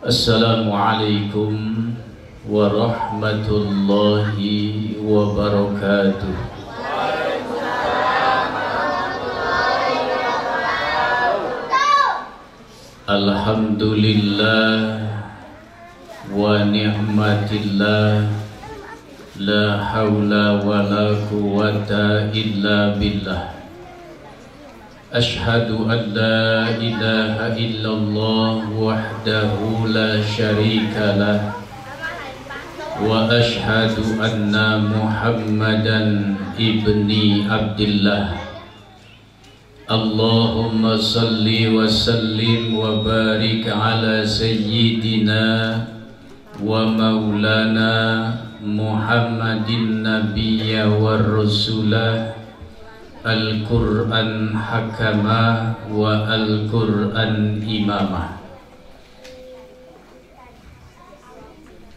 Assalamualaikum warahmatullahi wabarakatuh. Alhamdulillah wa ni'matillah, la hawla wa la quwwata illa billah. Ashhadu an la ilaha illallah wahdahu la syarika lah, wa ashhadu anna Muhammadan ibni Abdillah. Allahumma salli wa sallim wa barik ala sayyidina wa maulana Muhammadin nabiyya wa rasulah, Al-Quran hakama wa Al-Quran imamah.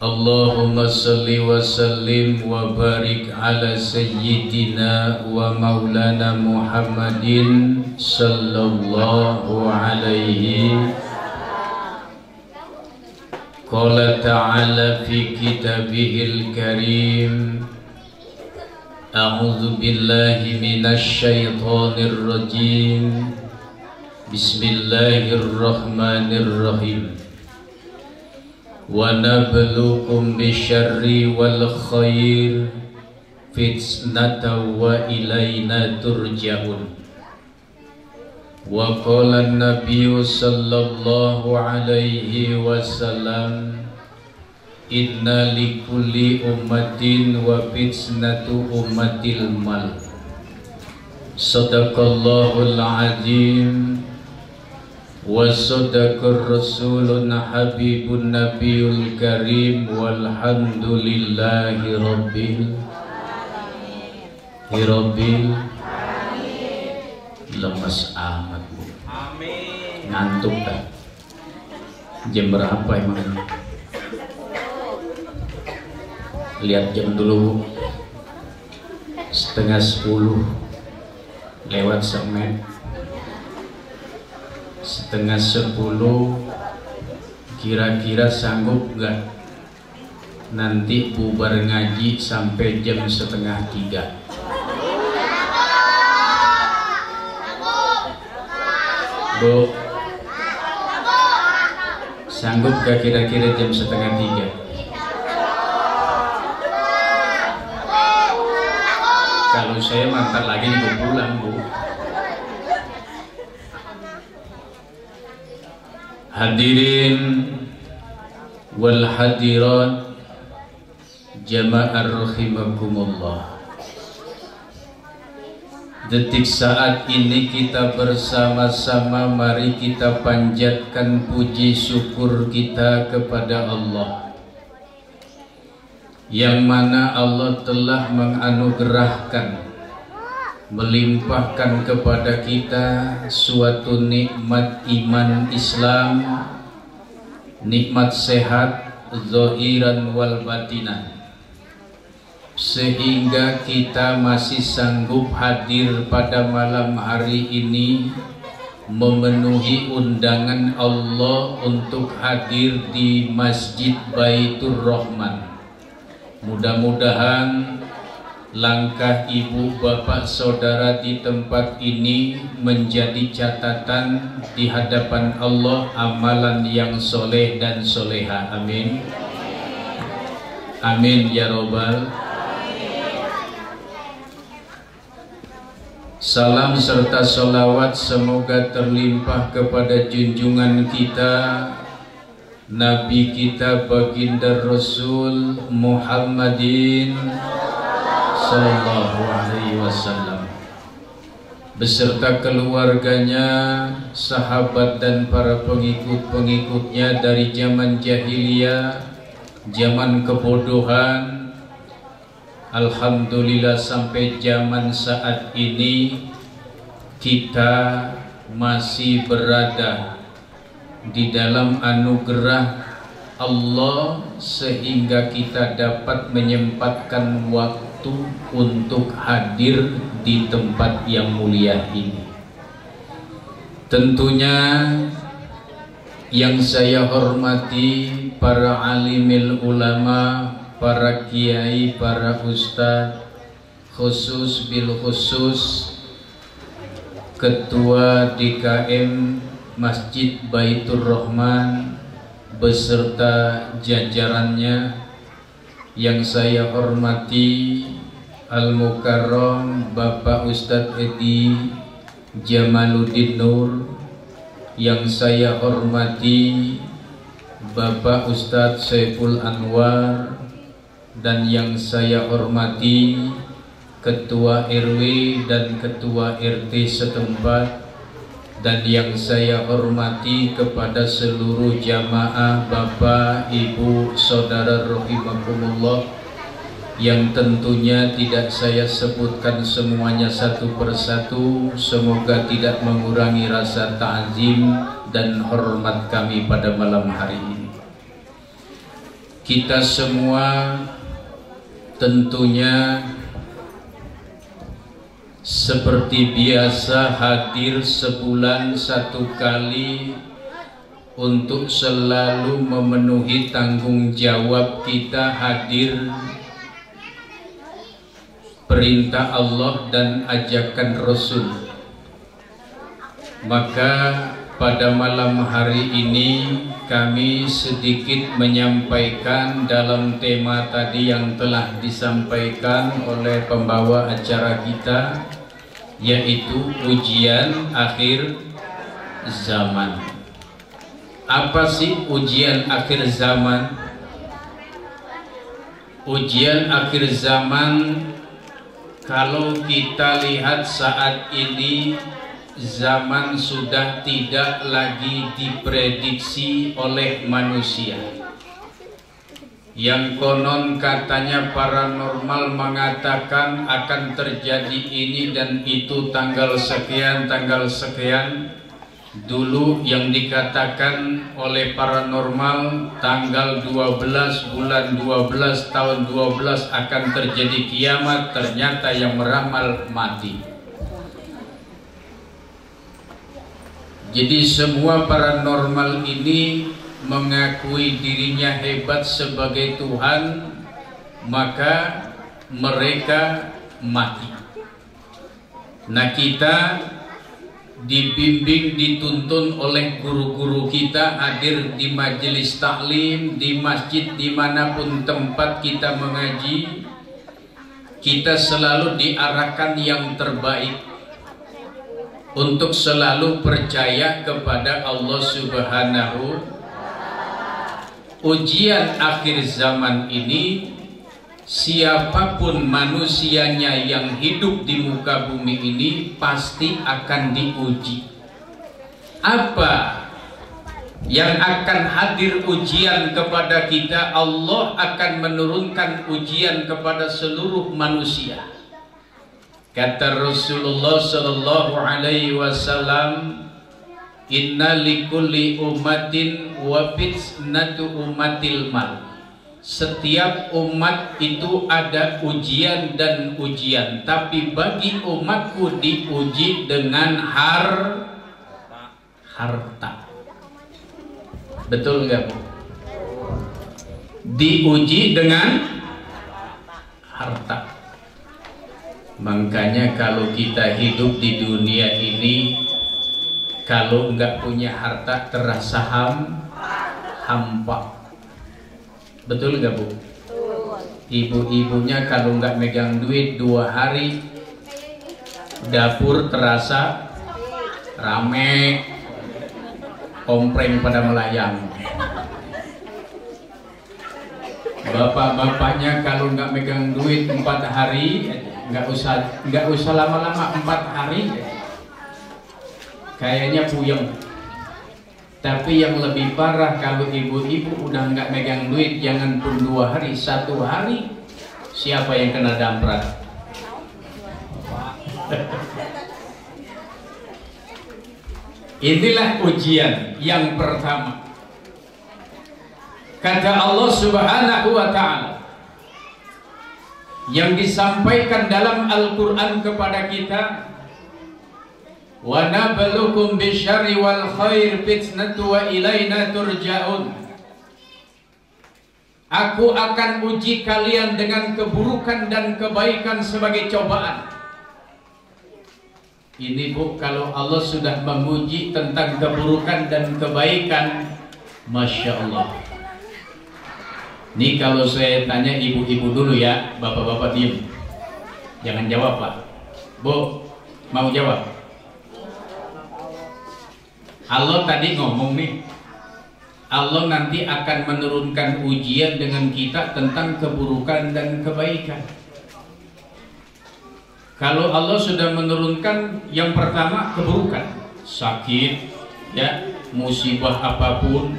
Allahumma salli wa sallim wa barik ala sayyidina wa maulana Muhammadin sallallahu alaihi. Qala ta'ala fi kitabihil karim, a'udzu billahi minasy syaithanir rajim. Bismillahirrahmanirrahim. Wa nabluukum bisyarri wal khair fitnatan wa ilaina turja'un. Wa qala an-nabiyyu sallallahu alaihi wasallam, inna likulli ummatin wa fitnatu ummatil mal. Sadaqallahul azim wa sadaqar rasulun habibun nabiyul karim, walhamdulillahi rabbil alamin. Lemes amat bu, ngantuk dah. Jam berapa emang? Lihat jam dulu, 9:30 lewat semen. 9:30 kira-kira sanggup gak nanti bubar ngaji sampai jam 2:30? Bu, sanggup gak kira-kira jam 2:30? Kalau saya mantar lagi nih pulang bu. Hadirin wal hadirat jamaah rahimakumullah. Detik saat ini kita bersama-sama, mari kita panjatkan puji syukur kita kepada Allah, yang mana Allah telah menganugerahkan, melimpahkan kepada kita suatu nikmat iman Islam, nikmat sehat zahiran wal batinan, sehingga kita masih sanggup hadir pada malam hari ini memenuhi undangan Allah untuk hadir di Masjid Baitur Rahman. Mudah-mudahan langkah ibu bapak saudara di tempat ini menjadi catatan di hadapan Allah, amalan yang soleh dan soleha. Amin. Amin ya robbal. Salam serta sholawat semoga terlimpah kepada junjungan kita, Nabi kita baginda Rasul Muhammadin sallallahu alaihi wasallam, beserta keluarganya, sahabat dan para pengikut-pengikutnya dari zaman jahiliyah, zaman kebodohan, alhamdulillah sampai zaman saat ini kita masih berada di dalam anugerah Allah sehingga kita dapat menyempatkan waktu untuk hadir di tempat yang mulia ini. Tentunya Yang saya hormati para alimil ulama, para kiai, para ustadz, khusus bil khusus Ketua DKM Masjid Baitur Rahman beserta jajarannya. Yang saya hormati Al-Mukarram Bapak Ustadz Edi Jamaluddin Nur. Yang saya hormati Bapak Ustadz Saiful Anwar. Dan yang saya hormati Ketua RW dan Ketua RT setempat. Dan yang saya hormati kepada seluruh jamaah Bapak, Ibu, Saudara rahimakumullah, yang tentunya tidak saya sebutkan semuanya satu persatu. Semoga tidak mengurangi rasa ta'zim dan hormat kami pada malam hari ini. Kita semua tentunya seperti biasa hadir sebulan satu kali untuk selalu memenuhi tanggung jawab kita, hadir perintah Allah dan ajakan Rasul. Maka pada malam hari ini kami sedikit menyampaikan dalam tema tadi yang telah disampaikan oleh pembawa acara kita, yaitu ujian akhir zaman. Apa sih ujian akhir zaman? Ujian akhir zaman, kalau kita lihat saat ini, zaman sudah tidak lagi diprediksi oleh manusia. Yang konon katanya paranormal mengatakan akan terjadi ini dan itu tanggal sekian, tanggal sekian. Dulu yang dikatakan oleh paranormal tanggal 12 bulan 12 tahun 12 akan terjadi kiamat, ternyata yang meramal mati. Jadi semua paranormal ini mengakui dirinya hebat sebagai Tuhan, maka mereka mati. Nah, kita dibimbing, dituntun oleh guru-guru kita, hadir di majelis taklim, di masjid, dimanapun tempat kita mengaji, kita selalu diarahkan yang terbaik untuk selalu percaya kepada Allah Subhanahu. Ujian akhir zaman ini, siapapun manusianya yang hidup di muka bumi ini pasti akan diuji. Apa yang akan hadir ujian kepada kita? Allah akan menurunkan ujian kepada seluruh manusia. Kata Rasulullah sallallahu alaihi wasallam, inna likulli ummatin wa fitnatu ummatil mal. Setiap umat itu ada ujian dan ujian, tapi bagi umatku diuji dengan harta. Betul nggak, Bu? Diuji dengan harta. Makanya kalau kita hidup di dunia ini, kalau nggak punya harta terasa hampa. Betul nggak, Bu? Ibu-ibunya kalau nggak megang duit 2 hari, dapur terasa rame, kompreng pada melayang. Bapak-bapaknya kalau nggak megang duit 4 hari, nggak usah lama-lama, 4 hari kayaknya puyeng. Tapi yang lebih parah kalau ibu-ibu udah nggak megang duit, jangan pun 2 hari, 1 hari, siapa yang kena damprat? Inilah ujian yang pertama. Kata Allah Subhanahu wa ta'ala yang disampaikan dalam Al-Quran kepada kita, Wa nabluukum bisyarri wal khair fitnatu wa ilaina turja'un. Aku akan uji kalian dengan keburukan dan kebaikan sebagai cobaan. Ini Bu, kalau Allah sudah menguji tentang keburukan dan kebaikan, Masya Allah. Ini kalau saya tanya ibu-ibu dulu ya, bapak-bapak diem, jangan jawab Pak. Bu, mau jawab? Allah tadi ngomong nih, Allah nanti akan menurunkan ujian dengan kita tentang keburukan dan kebaikan. Kalau Allah sudah menurunkan yang pertama keburukan, sakit, ya, musibah apapun,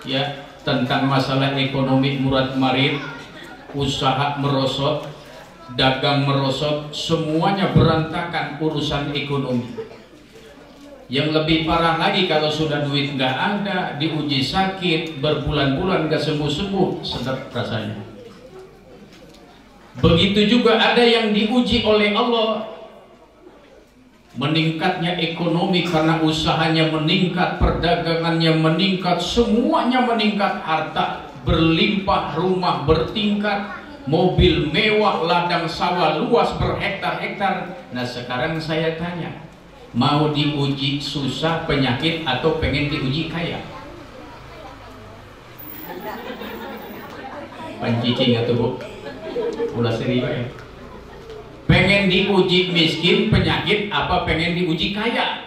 ya, tentang masalah ekonomi murad marid, usaha merosot, dagang merosot, semuanya berantakan urusan ekonomi. Yang lebih parah lagi kalau sudah duit nggak ada, diuji sakit, berbulan-bulan nggak sembuh-sembuh, sedap rasanya. Begitu juga ada yang diuji oleh Allah, meningkatnya ekonomi karena usahanya meningkat, perdagangannya meningkat, semuanya meningkat, harta berlimpah, rumah bertingkat, mobil mewah, ladang sawah luas berhektar-hektar. Nah sekarang saya tanya, mau diuji susah penyakit atau pengen diuji kaya? Pancicing atau Bu? Ulah serius ya. Pengen diuji miskin penyakit apa pengen diuji kaya?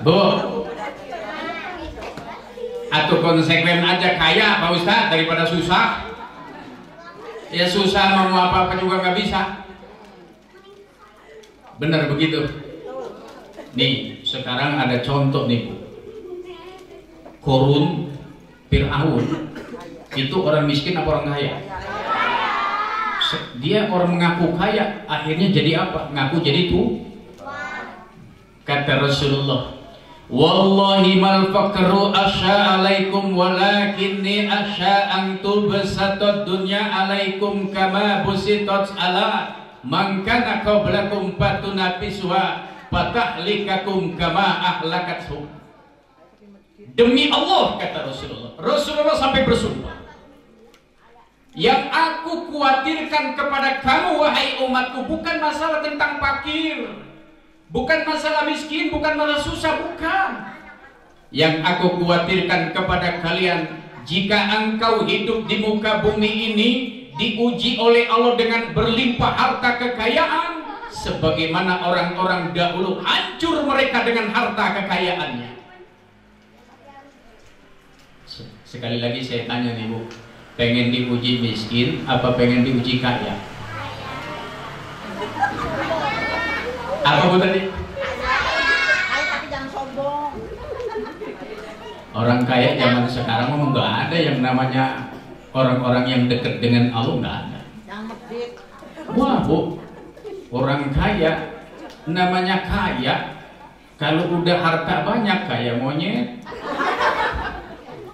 Bu, atau konsekuen aja kaya Pak Ustaz daripada susah. Ya susah mau apa-apa juga nggak bisa. Benar begitu. Nih sekarang ada contoh nih Bu. Korun, Fir'aun itu orang miskin apa orang kaya? Dia orang mengaku kaya, akhirnya jadi apa? Ngaku jadi tuh. Kata Rasulullah, wallahi mal faqru asya alaikum walakinni asya an tubsatad dunya alaikum kama busitat ala man kana qablakum fatunafiswa fatahlikakum kama ahlakathu. Demi Allah, kata Rasulullah. Rasulullah sampai bersumpah, yang aku khawatirkan kepada kamu wahai umatku bukan masalah tentang fakir, bukan masalah miskin, bukan masalah susah, bukan. Yang aku khawatirkan kepada kalian, jika engkau hidup di muka bumi ini diuji oleh Allah dengan berlimpah harta kekayaan, sebagaimana orang-orang dahulu hancur mereka dengan harta kekayaannya. Sekali lagi saya tanya nih Bu, pengen diuji miskin apa pengen diuji kaya? Apa Bu tadi? Tapi jangan sombong. Orang kaya zaman sekarang memang nggak ada yang namanya orang-orang yang dekat dengan Allah, nggak ada. Jangan medit. Wah Bu, orang kaya namanya kaya kalau udah harta banyak kayak monyet.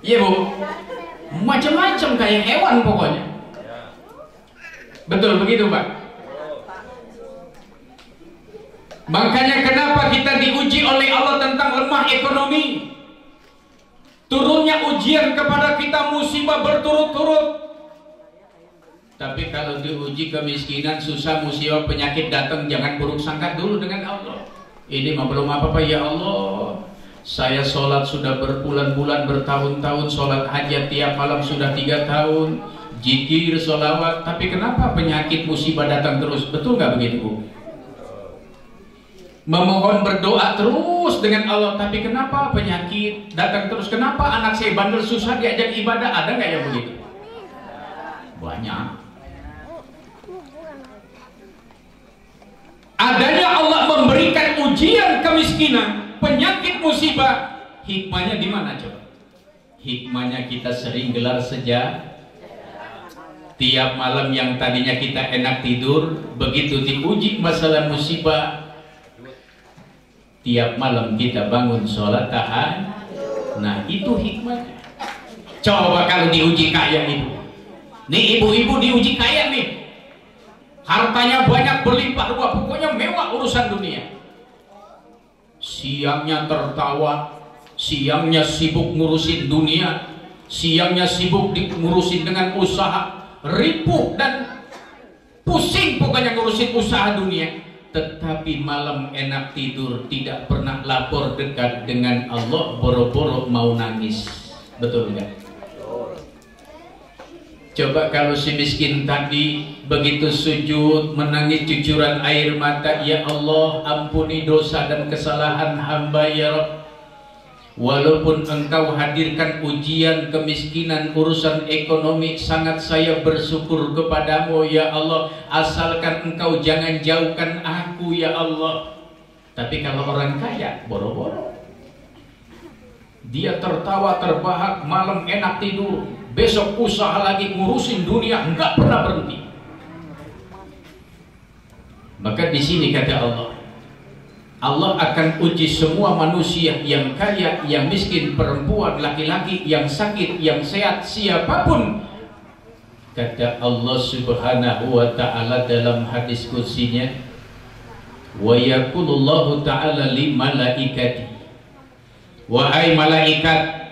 Iya Bu, macam-macam kayak hewan pokoknya. Betul begitu Pak? Makanya kenapa kita diuji oleh Allah tentang lemah ekonomi, turunnya ujian kepada kita musibah berturut-turut. Tapi kalau diuji kemiskinan, susah, musibah, penyakit datang, jangan buruk sangka dulu dengan Allah. Ini mah belum apa-apa ya Allah. Saya sholat sudah berbulan-bulan, bertahun-tahun, sholat hajat tiap malam sudah 3 tahun, zikir, sholawat, tapi kenapa penyakit musibah datang terus? Betul nggak begitu Bu? Memohon berdoa terus dengan Allah, tapi kenapa penyakit datang terus? Kenapa anak saya bandel susah diajak ibadah? Ada nggak yang begitu? Banyak. Adanya Allah memberikan ujian kemiskinan, penyakit, musibah, hikmahnya di mana coba? Hikmahnya kita sering gelar sejak tiap malam yang tadinya kita enak tidur, begitu diuji masalah musibah, tiap malam kita bangun sholat tahan. Nah itu hikmahnya. Coba kalau diuji kaya ibu, nih ibu-ibu diuji kaya nih, hartanya banyak, berlimpah ruah, pokoknya mewah urusan dunia. Siangnya tertawa, siangnya sibuk ngurusin dunia, siangnya sibuk ngurusin dengan usaha, ripuh dan pusing pokoknya ngurusin usaha dunia. Tetapi malam enak tidur, tidak pernah lapor dekat dengan Allah, boro-boro mau nangis. Betul nggak? Coba kalau si miskin tadi begitu sujud menangis cucuran air mata, ya Allah ampuni dosa dan kesalahan hamba ya Rabb. Walaupun engkau hadirkan ujian, kemiskinan, urusan ekonomi, sangat saya bersyukur kepadamu ya Allah. Asalkan engkau jangan jauhkan aku ya Allah. Tapi kalau orang kaya boro-boro, dia tertawa terbahak, malam enak tidur, besok usaha lagi ngurusin dunia, enggak pernah berhenti. Maka di sini kata Allah, Allah akan uji semua manusia, yang kaya, yang miskin, perempuan, laki-laki, yang sakit, yang sehat, siapapun. Kata Allah Subhanahu wa ta'ala dalam hadis qudsinya, wa yaqulullahu ta'ala li malaikati, wahai malaikat,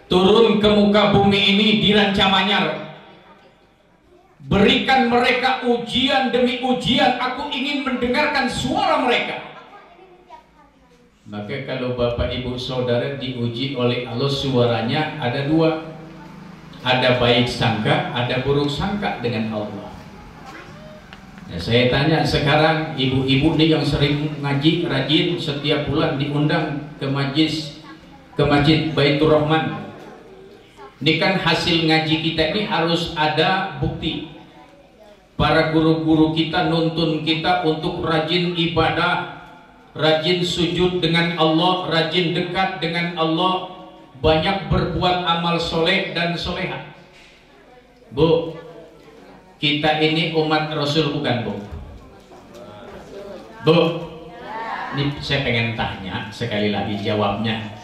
turun ke muka bumi ini di Ranca Manyar, berikan mereka ujian demi ujian, aku ingin mendengarkan suara mereka. Maka kalau bapak ibu saudara diuji oleh Allah, suaranya ada dua, ada baik sangka, ada buruk sangka dengan Allah. Nah, saya tanya sekarang ibu-ibu nih yang sering ngaji rajin, setiap bulan diundang ke masjid Baitur Rahman. Ini kan hasil ngaji kita ini harus ada bukti. Para guru-guru kita nuntun kita untuk rajin ibadah, rajin sujud dengan Allah, rajin dekat dengan Allah, banyak berbuat amal soleh dan soleha. Bu, kita ini umat Rasul bukan Bu? Bu, ini saya pengen tanya sekali lagi jawabnya.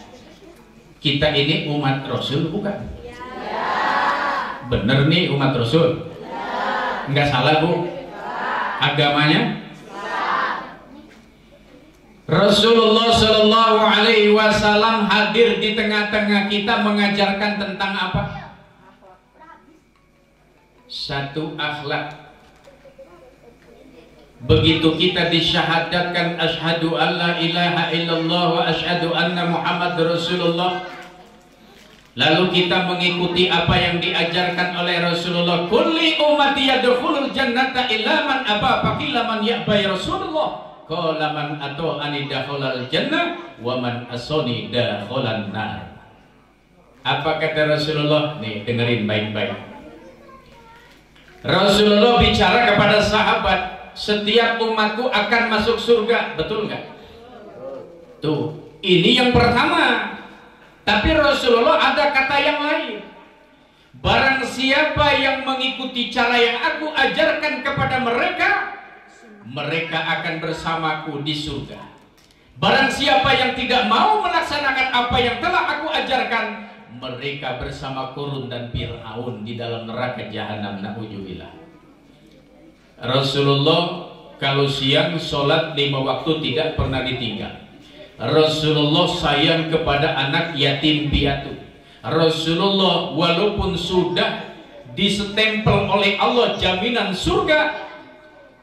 Kita ini umat Rasul bukan? Bener nih umat Rasul? Enggak salah Bu? Agamanya? Rasulullah Shallallahu Alaihi Wasallam hadir di tengah-tengah kita mengajarkan tentang apa? Satu, akhlak. Begitu kita disyahadatkan asyhadu an la ilaha illallah wa asyhadu anna Muhammad Rasulullah, lalu kita mengikuti apa yang diajarkan oleh Rasulullah. Kulli ummati yadkhulul jannata illa man aba faqila man ya'ba ya Rasulullah. Qala man ata'ani dakhalal jannah wa man asani dakhalan nar. Apa kata Rasulullah? Nih dengerin baik-baik. Rasulullah bicara kepada sahabat, setiap umatku akan masuk surga, betul nggak? Tuh, ini yang pertama. Tapi Rasulullah ada kata yang lain. Barang siapa yang mengikuti cara yang aku ajarkan kepada mereka, mereka akan bersamaku di surga. Barang siapa yang tidak mau melaksanakan apa yang telah aku ajarkan, mereka bersama Qurun dan Fir'aun di dalam neraka jahanam. Na'udzubillah. Rasulullah kalau siang sholat 5 waktu tidak pernah ditinggal. Rasulullah sayang kepada anak yatim piatu. Rasulullah walaupun sudah disestempel oleh Allah jaminan surga,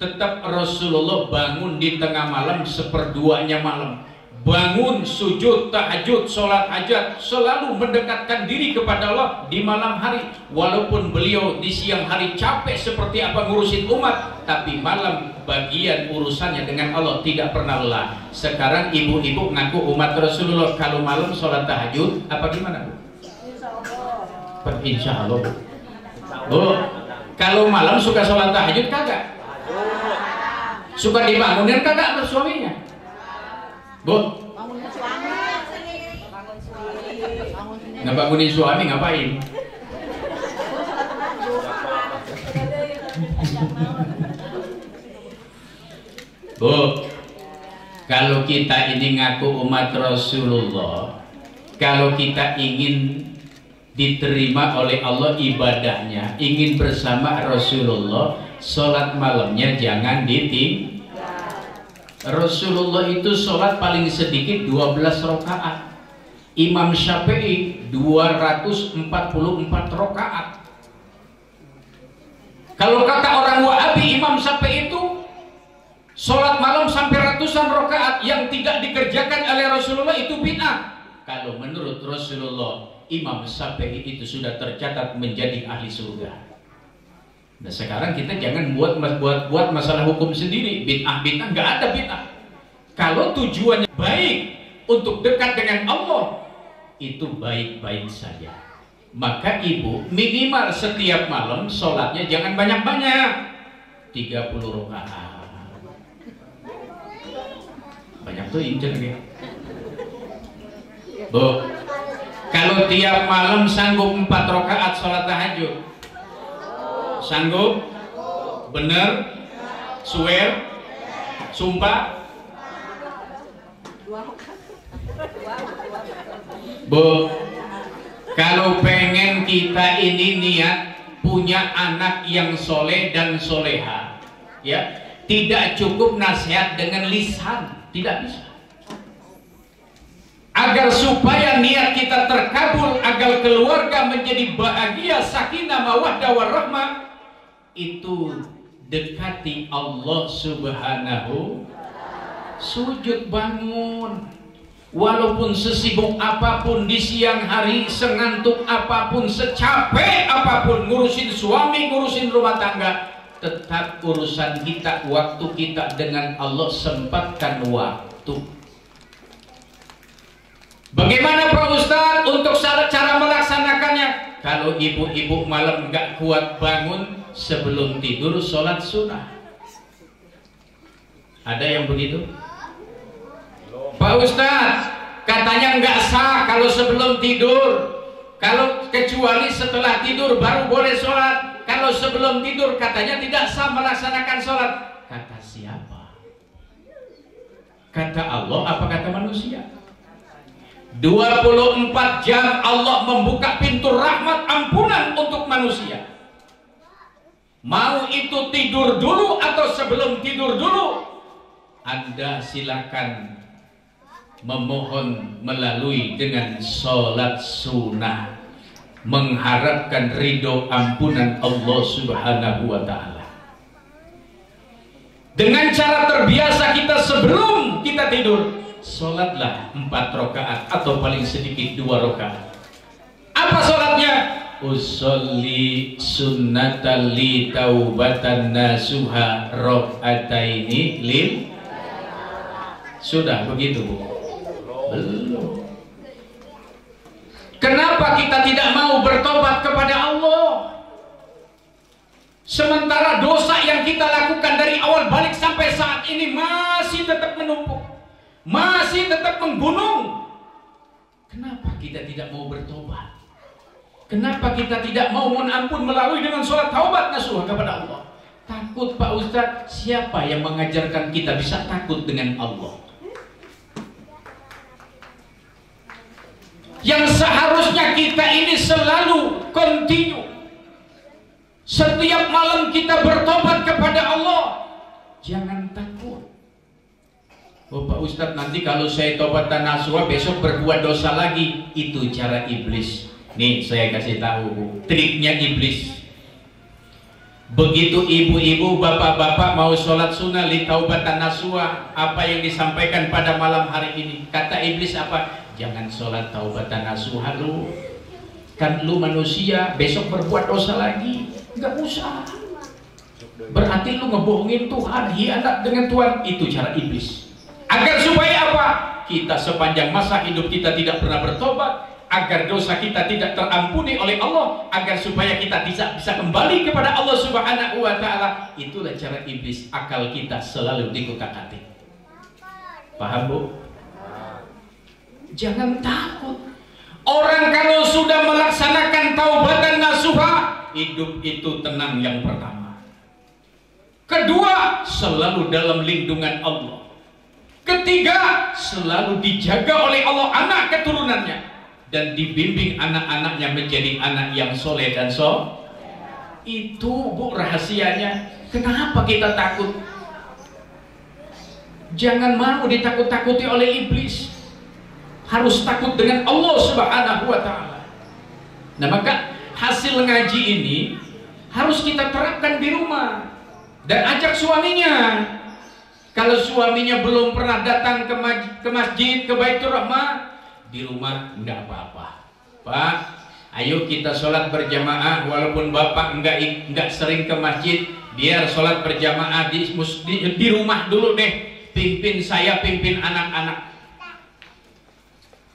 tetap Rasulullah bangun di tengah malam, seperduanya malam, bangun sujud tahajud, sholat hajat, selalu mendekatkan diri kepada Allah di malam hari. Walaupun beliau di siang hari capek seperti apa ngurusin umat, tapi malam bagian urusannya dengan Allah tidak pernah lelah. Sekarang ibu-ibu ngaku umat Rasulullah, kalau malam sholat tahajud apa gimana Bu? Insya Allah Bu. Bu, kalau malam suka sholat tahajud kagak? Suka dibangunin kagak suaminya? Bu, ngebangunin suami ngapain? Bu, kalau kita ini ngaku umat Rasulullah, kalau kita ingin diterima oleh Allah ibadahnya, ingin bersama Rasulullah, sholat malamnya jangan ditinggal. Rasulullah itu sholat paling sedikit 12 rakaat. Imam Syafi'i 244 rakaat. Kalau kata orang Wahabi, Imam Syafi'i itu sholat malam sampai ratusan rakaat yang tidak dikerjakan oleh Rasulullah itu bid'ah. Kalau menurut Rasulullah, Imam Syafi'i itu sudah tercatat menjadi ahli surga. Nah sekarang kita jangan buat masalah hukum sendiri. Bid'ah nggak ada bid'ah. Kalau tujuannya baik untuk dekat dengan Allah, itu baik-baik saja. Maka ibu minimal setiap malam sholatnya jangan banyak-banyak, 30 rakaat. Banyak tuh incer ya. Bu, kalau tiap malam sanggup 4 rakaat sholat tahajud, sanggup? Bener? Swear? Sumpah? Bu, kalau pengen kita ini niat punya anak yang soleh dan soleha, ya, tidak cukup nasihat dengan lisan, tidak bisa. Agar supaya niat kita terkabul, agar keluarga menjadi bahagia, sakinah, mawaddah, warahmah, itu dekati Allah Subhanahu. Sujud, bangun, walaupun sesibuk apapun di siang hari, sengantuk apapun, secapek apapun, ngurusin suami, ngurusin rumah tangga, tetap urusan kita, waktu kita dengan Allah, sempatkan waktu. Bagaimana Pak Ustadz untuk cara melaksanakannya? Kalau ibu-ibu malam nggak kuat bangun, sebelum tidur sholat sunnah. Ada yang begitu? Pak Ustadz, katanya nggak sah kalau sebelum tidur. Kalau kecuali setelah tidur baru boleh sholat. Kalau sebelum tidur katanya tidak sah melaksanakan sholat. Kata siapa? Kata Allah apa kata manusia? 24 jam Allah membuka pintu rahmat ampunan untuk manusia. Mau itu tidur dulu atau sebelum tidur dulu, Anda silakan memohon melalui dengan sholat sunnah, mengharapkan ridho ampunan Allah Subhanahu wa ta'ala. Dengan cara terbiasa kita sebelum kita tidur, sholatlah 4 rakaat atau paling sedikit 2 rakaat. Apa sholatnya? Usolli sunnatan li taubatan nasuha rakaataini lil. Sudah begitu Bu? Belum. Kenapa kita tidak mau bertobat kepada Allah? Sementara dosa yang kita lakukan dari awal balik sampai saat ini masih tetap menumpuk, masih tetap menggunung. Kenapa kita tidak mau bertobat? Kenapa kita tidak mau mohon ampun melalui dengan sholat taubat nasuha kepada Allah? Takut Pak Ustadz. Siapa yang mengajarkan kita bisa takut dengan Allah? Yang seharusnya kita ini selalu continue, setiap malam kita bertobat kepada Allah. Jangan takut. Oh Pak Ustadz, nanti kalau saya tobatan nasuha besok berbuat dosa lagi. Itu cara iblis. Nih saya kasih tahu Bu, triknya iblis. Begitu ibu-ibu, bapak-bapak mau sholat sunnah li taubatan nasuha, apa yang disampaikan pada malam hari ini? Kata iblis apa? Jangan sholat taubatan nasuha lu, kan lu manusia, besok berbuat dosa lagi. Nggak usah. Berarti lu ngebohongin Tuhan, hianat dengan Tuhan. Itu cara iblis. Agar supaya apa? Kita sepanjang masa hidup kita tidak pernah bertobat, agar dosa kita tidak terampuni oleh Allah, agar supaya kita bisa kembali kepada Allah Subhanahu wa ta'ala. Itulah cara iblis. Akal kita selalu dikutak-atik. Paham Bu? Jangan takut. Orang kalau sudah melaksanakan taubatan nasuha, hidup itu tenang yang pertama. Kedua, selalu dalam lindungan Allah. Ketiga, selalu dijaga oleh Allah anak keturunannya, dan dibimbing anak-anaknya menjadi anak yang soleh dan Itu Bu rahasianya. Kenapa kita takut? Jangan mau ditakut-takuti oleh iblis. Harus takut dengan Allah Subhanahu wa ta'ala. Nah, maka hasil ngaji ini harus kita terapkan di rumah dan ajak suaminya. Kalau suaminya belum pernah datang ke masjid, ke Baitur Rahmah, di rumah enggak apa-apa. Pak, ayo kita sholat berjamaah. Walaupun bapak enggak sering ke masjid, biar sholat berjamaah di rumah dulu deh. Pimpin saya, pimpin anak-anak.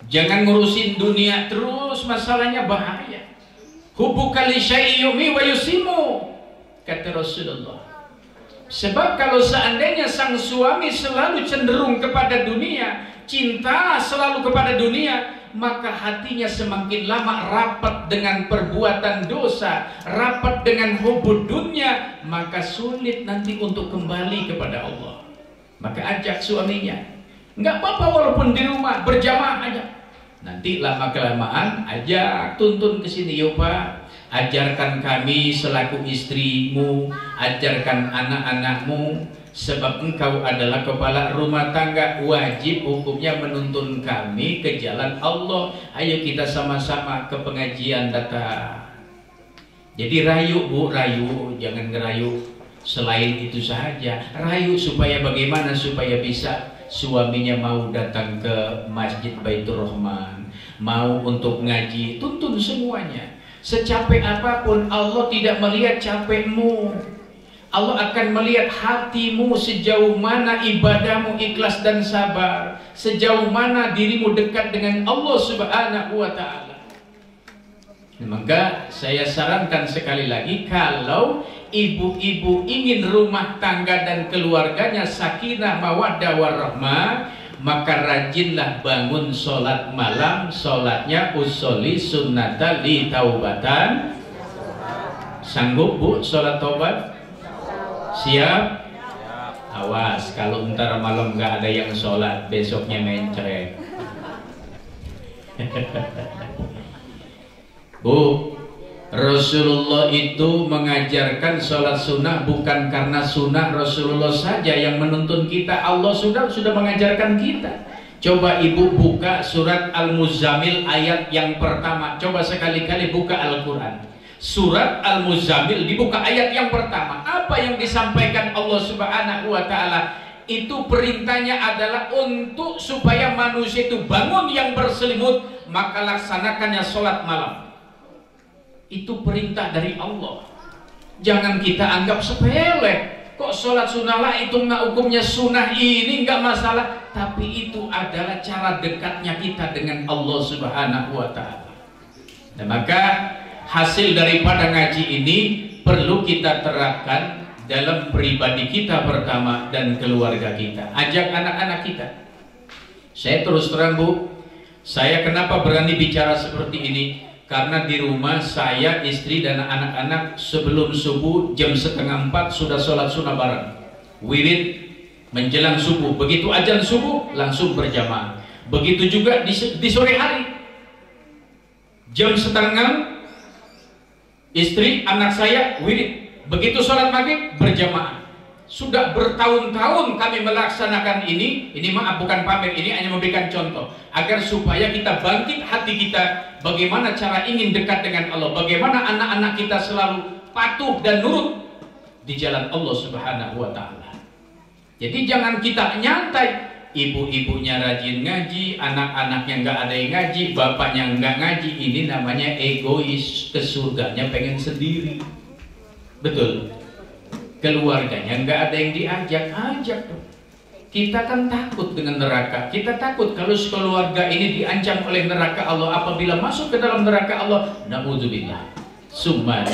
Jangan ngurusin dunia terus, masalahnya bahaya. Hubbuka li syai'i yumi wa yusimu, kata Rasulullah. Sebab kalau seandainya sang suami selalu cenderung kepada dunia, cinta selalu kepada dunia, maka hatinya semakin lama rapat dengan perbuatan dosa, rapat dengan hubud dunia, maka sulit nanti untuk kembali kepada Allah. Maka ajak suaminya, nggak apa-apa walaupun di rumah berjamaah aja. Nanti lama kelamaan ajak, tuntun ke sini, yo Pak, ajarkan kami selaku istrimu, ajarkan anak-anakmu, sebab engkau adalah kepala rumah tangga, wajib hukumnya menuntun kami ke jalan Allah. Ayo kita sama-sama ke pengajian datang. Jadi rayu Bu, rayu, jangan ngerayu selain itu saja, rayu supaya bagaimana, supaya bisa suaminya mau datang ke Masjid Baitur Rahman, mau untuk ngaji, tuntun semuanya. Secapek apapun Allah tidak melihat capekmu, Allah akan melihat hatimu, sejauh mana ibadahmu ikhlas dan sabar, sejauh mana dirimu dekat dengan Allah Subhanahu wa ta'ala. Maka saya sarankan sekali lagi, kalau ibu-ibu ingin rumah tangga dan keluarganya sakinah mawaddah warahmah, maka rajinlah bangun sholat malam. Sholatnya usolli sunnata li taubatan. Sanggup Bu sholat taubat? Siap? Awas kalau ntar malam nggak ada yang sholat, besoknya mencret. Bu, Rasulullah itu mengajarkan sholat sunnah bukan karena sunnah Rasulullah saja yang menuntun kita, Allah sudah mengajarkan kita. Coba ibu buka surat Al-Muzammil ayat yang pertama. Coba sekali-kali buka Al-Quran. Surat Al-Muzammil dibuka ayat yang pertama. Apa yang disampaikan Allah Subhanahu wa ta'ala? Itu perintahnya adalah untuk supaya manusia itu bangun yang berselimut, maka laksanakannya sholat malam. Itu perintah dari Allah. Jangan kita anggap sepele. Kok sholat sunnah lah itu nggak hukumnya sunnah ini nggak masalah. Tapi itu adalah cara dekatnya kita dengan Allah Subhanahu wa ta'ala. Dan maka hasil daripada ngaji ini perlu kita terapkan dalam pribadi kita pertama dan keluarga kita. Ajak anak-anak kita. Saya terus terang Bu, saya kenapa berani bicara seperti ini? Karena di rumah saya, istri dan anak-anak sebelum subuh jam 3:30 sudah sholat sunnah bareng, wirid menjelang subuh. Begitu azan subuh langsung berjamaah. Begitu juga di sore hari jam 5:30 istri anak saya wirid. Begitu sholat maghrib berjamaah. Sudah bertahun-tahun kami melaksanakan ini maaf bukan pamer, ini hanya memberikan contoh agar supaya kita bangkit hati kita, bagaimana cara ingin dekat dengan Allah, bagaimana anak-anak kita selalu patuh dan nurut di jalan Allah Subhanahu wa ta'ala. Jadi jangan kita nyantai, ibu-ibunya rajin ngaji, anak-anaknya nggak ada yang ngaji, bapaknya nggak ngaji. Ini namanya egois, ke surganya pengen sendiri. Betul. Keluarganya nggak ada yang ajak tuh. Kita kan takut dengan neraka. Kita takut kalau keluarga ini diancam oleh neraka Allah. Apabila masuk ke dalam neraka Allah, na'udzubillah, summa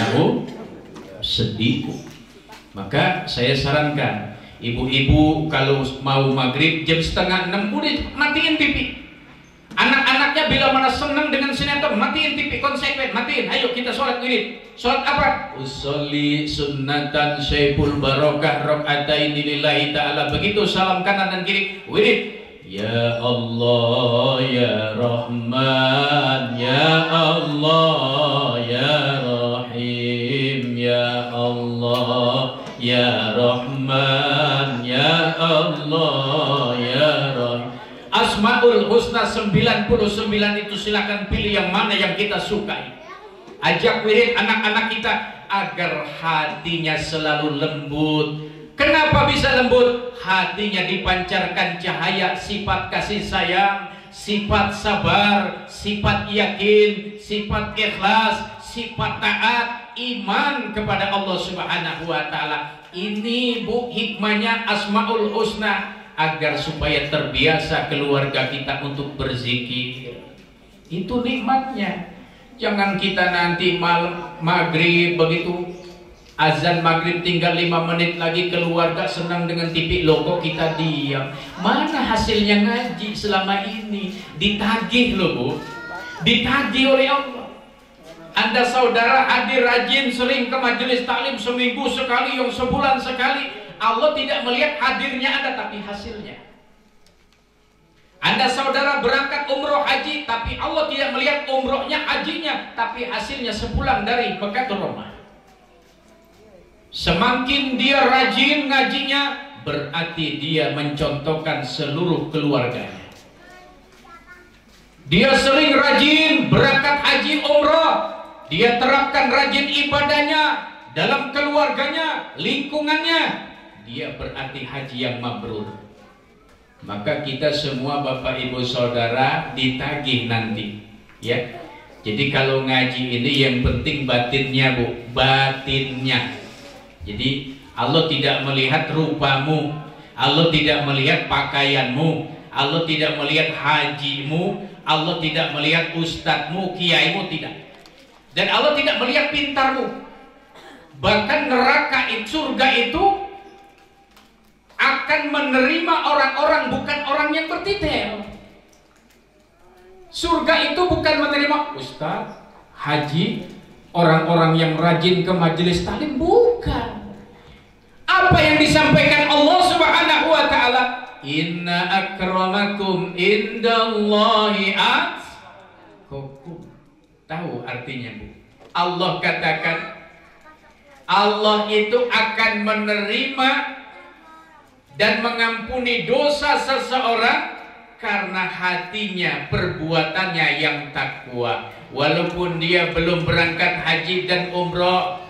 sedih. Maka saya sarankan ibu-ibu kalau mau maghrib jam 5:30 udah matiin TV. Anak-anaknya bila mana senang dengan sinetron, matiin TV, konsekuen, matiin. Ayo kita sholat wirid. Sholat apa? Usolli sunnatan syaiful barokah rok'ataini lillahi ta'ala. Begitu salam kanan dan kiri, wirid. Ya Allah ya Rahman, ya Allah ya Rahim, ya Allah ya Asmaul Husna 99 itu silakan pilih yang mana yang kita sukai. Ajak wirid anak-anak kita agar hatinya selalu lembut. Kenapa bisa lembut? Hatinya dipancarkan cahaya sifat kasih sayang, sifat sabar, sifat yakin, sifat ikhlas, sifat taat, iman kepada Allah Subhanahu wa taala. Ini Bu hikmahnya Asmaul Husna, agar supaya terbiasa keluarga kita untuk berzikir. Itu nikmatnya. Jangan kita nanti malam maghrib begitu azan maghrib tinggal 5 menit lagi, keluarga senang dengan TV logo, kita diam. Mana hasilnya ngaji selama ini? Ditagih loh Bu, ditagih oleh Allah. Anda saudara hadir rajin sering ke majelis taklim seminggu sekali, yang sebulan sekali, Allah tidak melihat hadirnya Anda tapi hasilnya. Anda saudara berangkat umroh haji tapi Allah tidak melihat umrohnya hajinya tapi hasilnya sepulang dari Mekah ke Roma. Semakin dia rajin ngajinya berarti dia mencontohkan seluruh keluarganya. Dia sering rajin berangkat haji umroh, dia terapkan rajin ibadahnya dalam keluarganya, lingkungannya, dia berarti haji yang mabrur. Maka kita semua Bapak Ibu Saudara ditagih nanti, ya. Jadi kalau ngaji ini yang penting batinnya Bu, batinnya. Jadi Allah tidak melihat rupamu, Allah tidak melihat pakaianmu, Allah tidak melihat hajimu, Allah tidak melihat ustadzmu, kiaimu, tidak. Dan Allah tidak melihat pintarmu. Bahkan neraka itu, surga itu akan menerima orang-orang bukan orang yang bertitel. Surga itu bukan menerima ustadz, haji, orang-orang yang rajin ke majelis taklim, bukan. Apa yang disampaikan Allah Subhanahu wa taala? Inna akramakum indallahi atqakum. Tahu artinya Bu? Allah katakan Allah itu akan menerima dan mengampuni dosa seseorang karena hatinya, perbuatannya yang takwa. Walaupun dia belum berangkat haji dan umroh,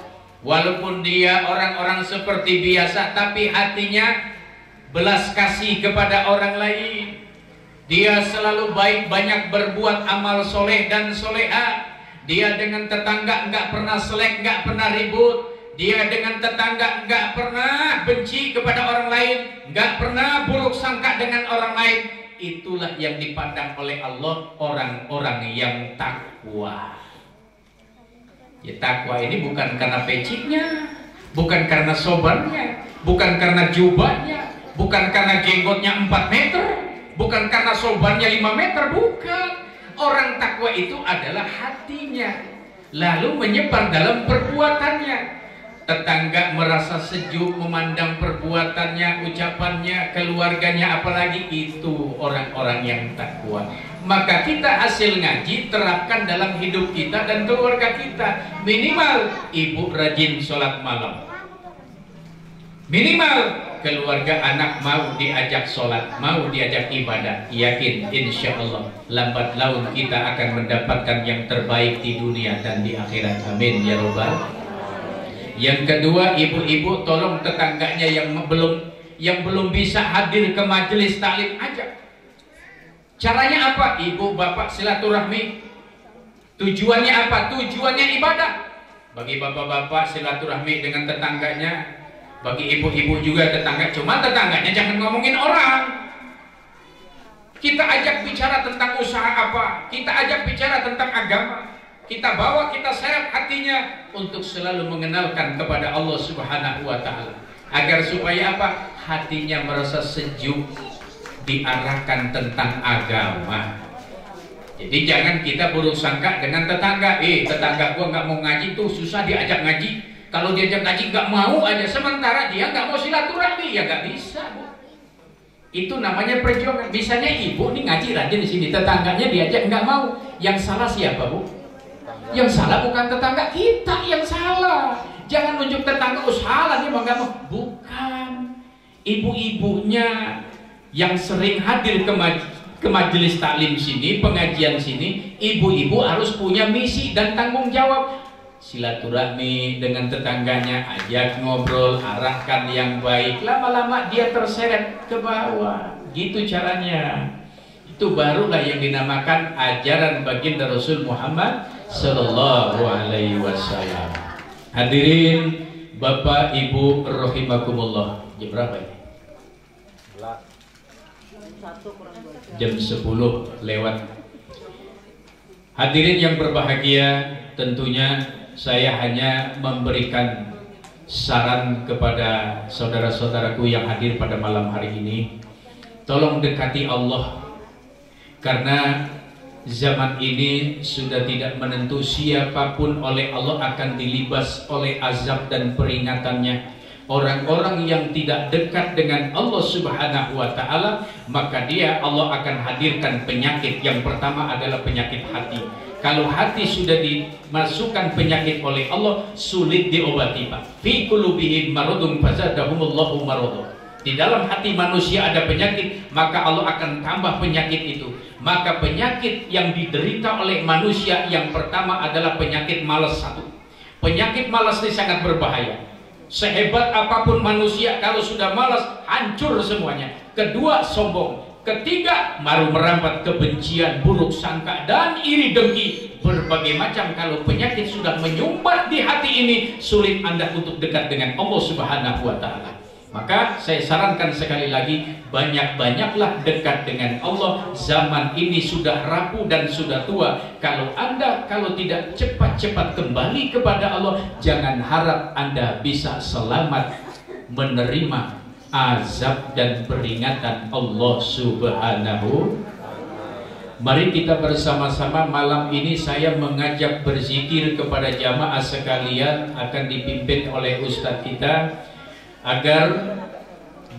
walaupun dia orang-orang seperti biasa, tapi hatinya belas kasih kepada orang lain. Dia selalu baik, banyak berbuat amal soleh dan soleha. Dia dengan tetangga enggak pernah selek, enggak pernah ribut. Dia dengan tetangga enggak pernah benci kepada orang lain, enggak pernah buruk sangka dengan orang lain. Itulah yang dipandang oleh Allah orang-orang yang takwa. Ya, takwa ini bukan karena peciknya, bukan karena sobannya, bukan karena jubahnya, bukan karena jenggotnya 4 meter, bukan karena sobannya 5 meter, bukan. Orang takwa itu adalah hatinya, lalu menyebar dalam perbuatannya. Tetangga merasa sejuk memandang perbuatannya, ucapannya, keluarganya, apalagi itu orang-orang yang takwa. Maka kita hasil ngaji terapkan dalam hidup kita dan keluarga kita. Minimal ibu rajin sholat malam, minimal keluarga anak mau diajak sholat, mau diajak ibadah. Yakin insya Allah lambat laun kita akan mendapatkan yang terbaik di dunia dan di akhirat. Amin ya robbal. Yang kedua, ibu-ibu tolong tetangganya yang belum bisa hadir ke majelis taklim, ajak. Caranya apa? Ibu bapak silaturahmi. Tujuannya apa? Tujuannya ibadah. Bagi bapak-bapak silaturahmi dengan tetangganya, bagi ibu-ibu juga tetangga. Cuma tetangganya jangan ngomongin orang. Kita ajak bicara tentang usaha apa, kita ajak bicara tentang agama. Kita bawa, kita seret hatinya untuk selalu mengenalkan kepada Allah Subhanahu wa taala. Agar supaya apa? Hatinya merasa sejuk, diarahkan tentang agama. Jadi jangan kita buruk sangka dengan tetangga. Tetangga gua nggak mau ngaji tuh, susah diajak ngaji. Kalau diajak ngaji nggak mau aja, sementara dia nggak mau silaturahmi, ya nggak bisa Bu. Itu namanya perjuangan. Misalnya ibu nih ngaji rajin di sini, tetangganya diajak nggak mau. Yang salah siapa Bu? Yang salah bukan tetangga, kita yang salah. Jangan nunjuk tetangga, oh salah dia mau nggak mau. Bukan. Ibu-ibunya yang sering hadir ke majelis taklim sini, pengajian sini, ibu-ibu harus punya misi dan tanggung jawab. Silaturahmi dengan tetangganya, ajak ngobrol, arahkan yang baik. Lama-lama dia terseret ke bawah. Gitu caranya. Itu barulah yang dinamakan ajaran baginda Rasul Muhammad Sallallahu Alaihi Wasallam. Hadirin Bapak Ibu rahimakumullah. Jam berapa ini? Jam 10 lewat. Hadirin yang berbahagia, tentunya saya hanya memberikan saran kepada saudara-saudaraku yang hadir pada malam hari ini. Tolong dekati Allah, karena zaman ini sudah tidak menentu, siapapun oleh Allah akan dilibas oleh azab dan peringatannya. Orang-orang yang tidak dekat dengan Allah Subhanahu wa Ta'ala, maka Allah akan hadirkan penyakit. Yang pertama adalah penyakit hati. Kalau hati sudah dimasukkan penyakit oleh Allah, sulit diobati, Pak. Fi qulubihim maradun fazadahumullahu maradun. Di dalam hati manusia ada penyakit, maka Allah akan tambah penyakit itu. Maka penyakit yang diderita oleh manusia yang pertama adalah penyakit malas. Satu, penyakit malas ini sangat berbahaya. Sehebat apapun manusia, kalau sudah malas, hancur semuanya. Kedua, sombong. Ketiga, baru merambat kebencian, buruk sangka, dan iri dengki. Berbagai macam. Kalau penyakit sudah menyumbat di hati ini, sulit Anda untuk dekat dengan Allah Subhanahu wa Ta'ala. Maka saya sarankan sekali lagi, banyak-banyaklah dekat dengan Allah. Zaman ini sudah rapuh dan sudah tua. Kalau tidak cepat-cepat kembali kepada Allah, jangan harap Anda bisa selamat menerima azab dan peringatan Allah Subhanahu. Mari kita bersama-sama malam ini saya mengajak berzikir kepada jamaah sekalian, akan dipimpin oleh Ustadz kita, agar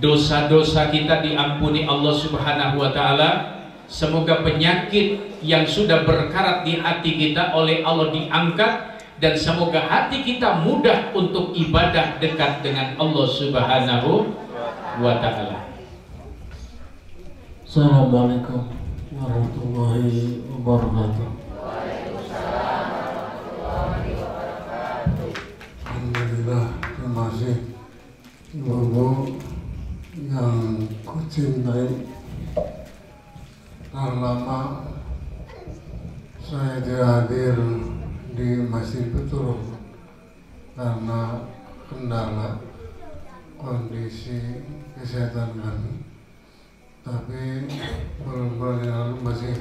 dosa-dosa kita diampuni Allah Subhanahu wa Ta'ala. Semoga penyakit yang sudah berkarat di hati kita oleh Allah diangkat, dan semoga hati kita mudah untuk ibadah dekat dengan Allah Subhanahu wa Ta'ala. Assalamualaikum warahmatullahi wabarakatuh. Alhamdulillah, terima kasih Ibu yang kucintai. Telah lama saya tidak hadir di Masjid Betul karena kendala kondisi kesehatan kami, tapi bulan-bulan yang lalu masih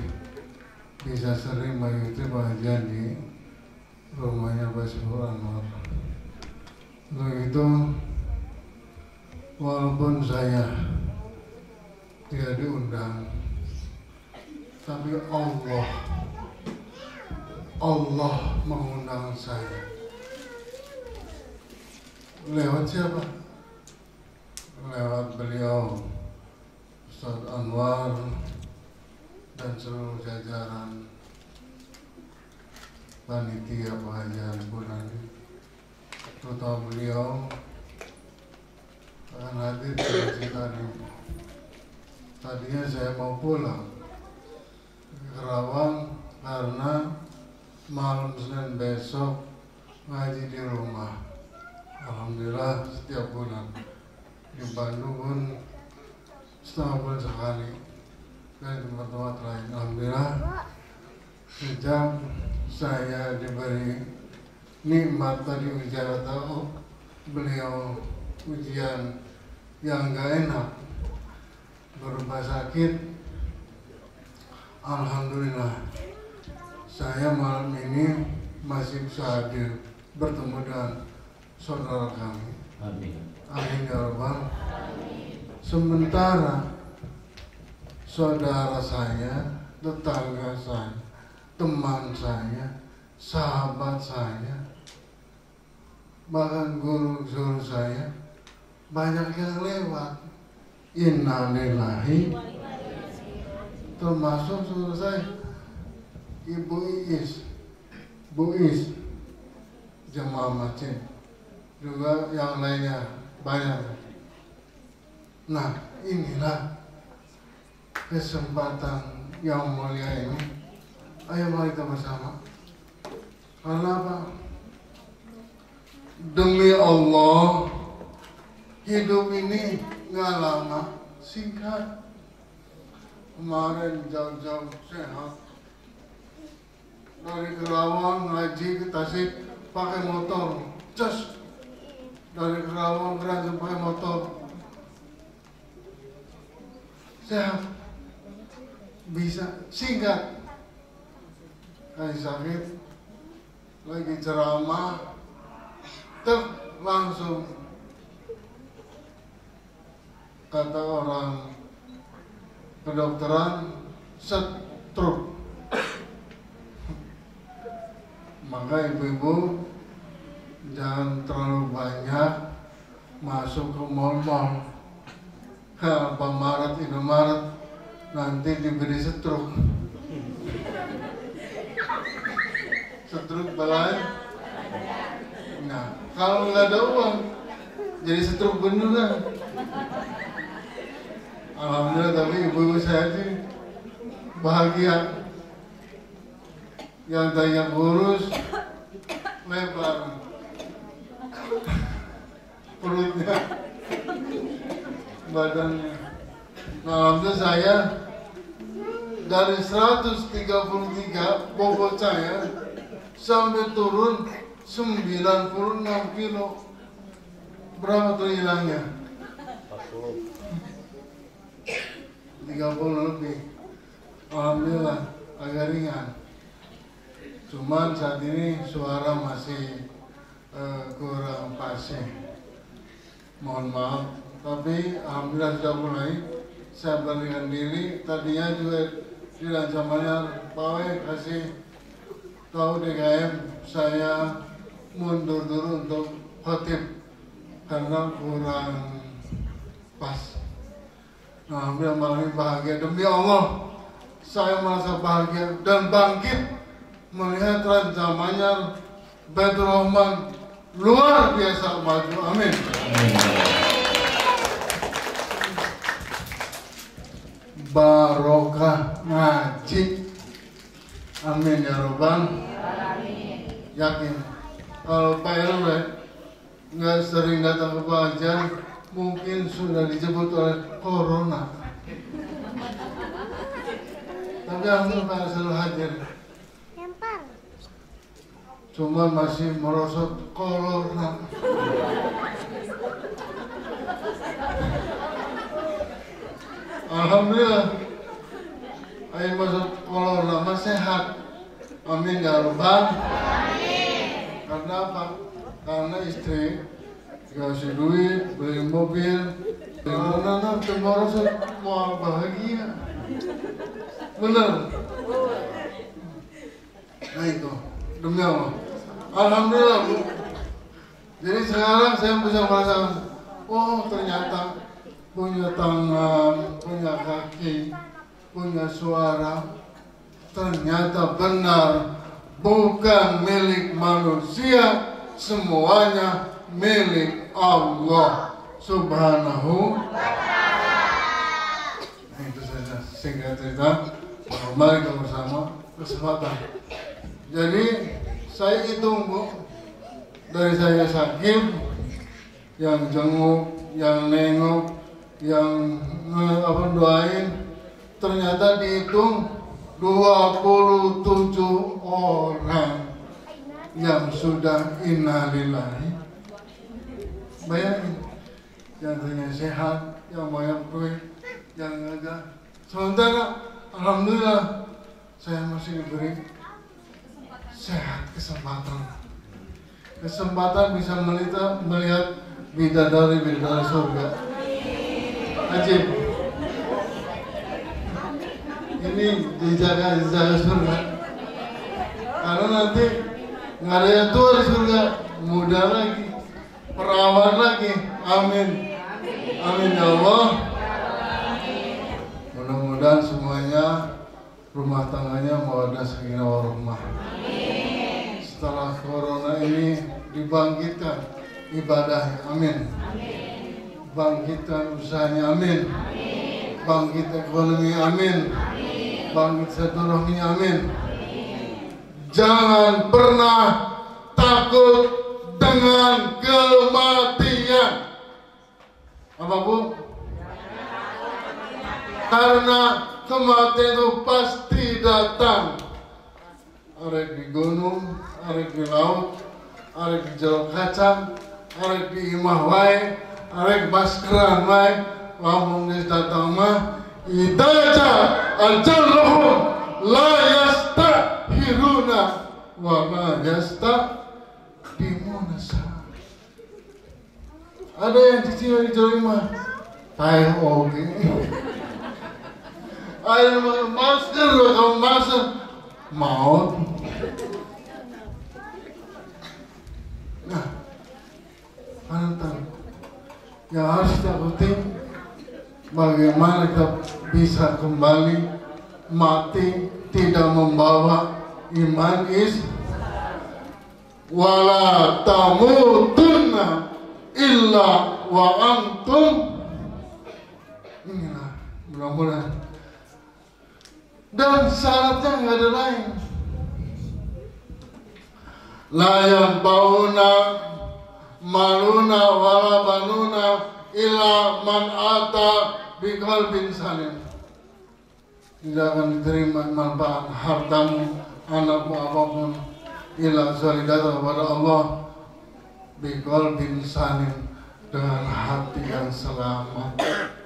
bisa sering mengikuti pengajian di rumahnya Pak Syukur Anwar. Untuk itu, walaupun saya tidak diundang, tapi Allah mengundang saya. Lewat siapa? Lewat beliau, Ustadz Anwar, dan seluruh jajaran panitia pengajian bulan ini. Terutama beliau akan hadir di masjid tadi. Tadinya saya mau pulang ke Kerawang karena malam Senin besok ngaji di rumah. Alhamdulillah setiap bulan. Di Bandung pun setengah bulan sekali, dan tempat-tempat lain. Alhamdulillah sejak saya diberi nikmat tadi ujian atau beliau ujian yang gak enak berupa sakit, alhamdulillah saya malam ini masih bisa hadir bertemu dengan saudara kami. Amin. Amin ya Rabbal. Sementara saudara saya, tetangga saya, teman saya, sahabat saya, bahkan guru-guru saya, banyak yang lewat. Innalillahi, termasuk saudara saya, Ibu Iis, Bu Is, jemaah masjid, juga yang lainnya banyak. Nah, inilah kesempatan yang mulia ini, ayo mari kita bersama. Karena apa? Demi Allah, hidup ini nggak lama, singkat. Kemarin jauh-jauh sehat, dari Kerawang ngaji ke Tasik pakai motor, just dari Kerawang ke Ranjau pakai motor, sehat, bisa singkat. Lagi sakit, lagi ceramah, langsung kata orang kedokteran stroke. Maka ibu-ibu jangan terlalu banyak masuk ke mal-mal, ke Alfamaret, Indomaret, nanti diberi stroke. Stroke balai. Nah, kalau nggak ada uang, jadi stroke beneran. Alhamdulillah, tapi ibu-ibu saya sih bahagia. Yang tanya kurus, lebar perutnya, badannya. Nah, alhamdulillah saya dari 133 bobot saya sampai turun 96 kilo. Berapa tuh hilangnya? 30 lebih. Alhamdulillah agak ringan. Cuman saat ini suara masih kurang fasih. Mohon maaf. Tapi alhamdulillah sudah mulai. Saya beranikan diri. Tadinya juga di rancangannya Pak W kasih tahu DKM saya mundur dulu untuk khotib karena kurang pas. Nah, alhamdulillah malam ini bahagia. Demi Allah, saya merasa bahagia dan bangkit melihat rancangannya Baitur Rahman luar biasa maju. Amin. Barokah ngaji. Amin ya Robbal. Yakin kalau Pak RW nggak sering datang ke pengajian, mungkin sudah dijemput oleh corona. Tapi alhamdulillah selalu hadir. Cuma masih merosot corona. Alhamdulillah, ayo masuk corona masih sehat. Amin ya Rabbal. Karena apa? Karena istri kasih duit, beli mobil, anak-anak merosot, mau bahagia. Benar. Nah itu, demi Allah. Alhamdulillah Bu. Jadi sekarang saya bisa merasakan, oh ternyata punya tangan, punya kaki, punya suara, ternyata benar bukan milik manusia, semuanya milik Allah Subhanahu wa Ta'ala. Nah, itu saja singkat cerita. Mari kita bersama kesempatan. Jadi saya hitung Bu, dari saya sakit, yang jenguk, yang nengok, yang doain, ternyata dihitung 27 orang yang sudah innalillahi. Bayangin, yang tadinya sehat, yang banyak duit, yang enggak. Sementara alhamdulillah saya masih diberi sehat, kesempatan bisa melihat bidadari surga. Ajib. Ini dijaga surga. Karena nanti nggak ada yang tua di surga, muda lagi, perawan lagi. Amin. Amin ya Allah. Mudah-mudahan semuanya rumah tangganya mawaddah sakinah warahmah. Setelah corona ini dibangkitkan ibadahnya. Amin. Bangkitkan usahanya. Amin. Bangkit ekonomi. Amin. bangkit silaturahmi, amin. Jangan pernah takut dengan kematian. Apa Bu? Karena kematian itu pasti datang. Arek di gunung, arek di laut, arek di jalur kacang, arek di imah wae, arek maskeran wae, lamun geus datang mah idaja ajalluhum la yastahiruna wa la yastaqdimuna. Ada yang dicira di jalur imah tayo oge. Ada masker, kalau masker maut. Nah, yang harus takutin bagaimana kita bisa kembali mati tidak membawa iman wala tamutunna illa wa antum. Inilah mudah-mudahan. Dan syaratnya nggak ada lain. La yanfa'una maluna wala banuna illa man ata biqalbin salim. Tidak akan diterima manfaat hartamu, anakmu apapun illa solidata kepada Allah biqalbin salim, dengan hati yang selamat,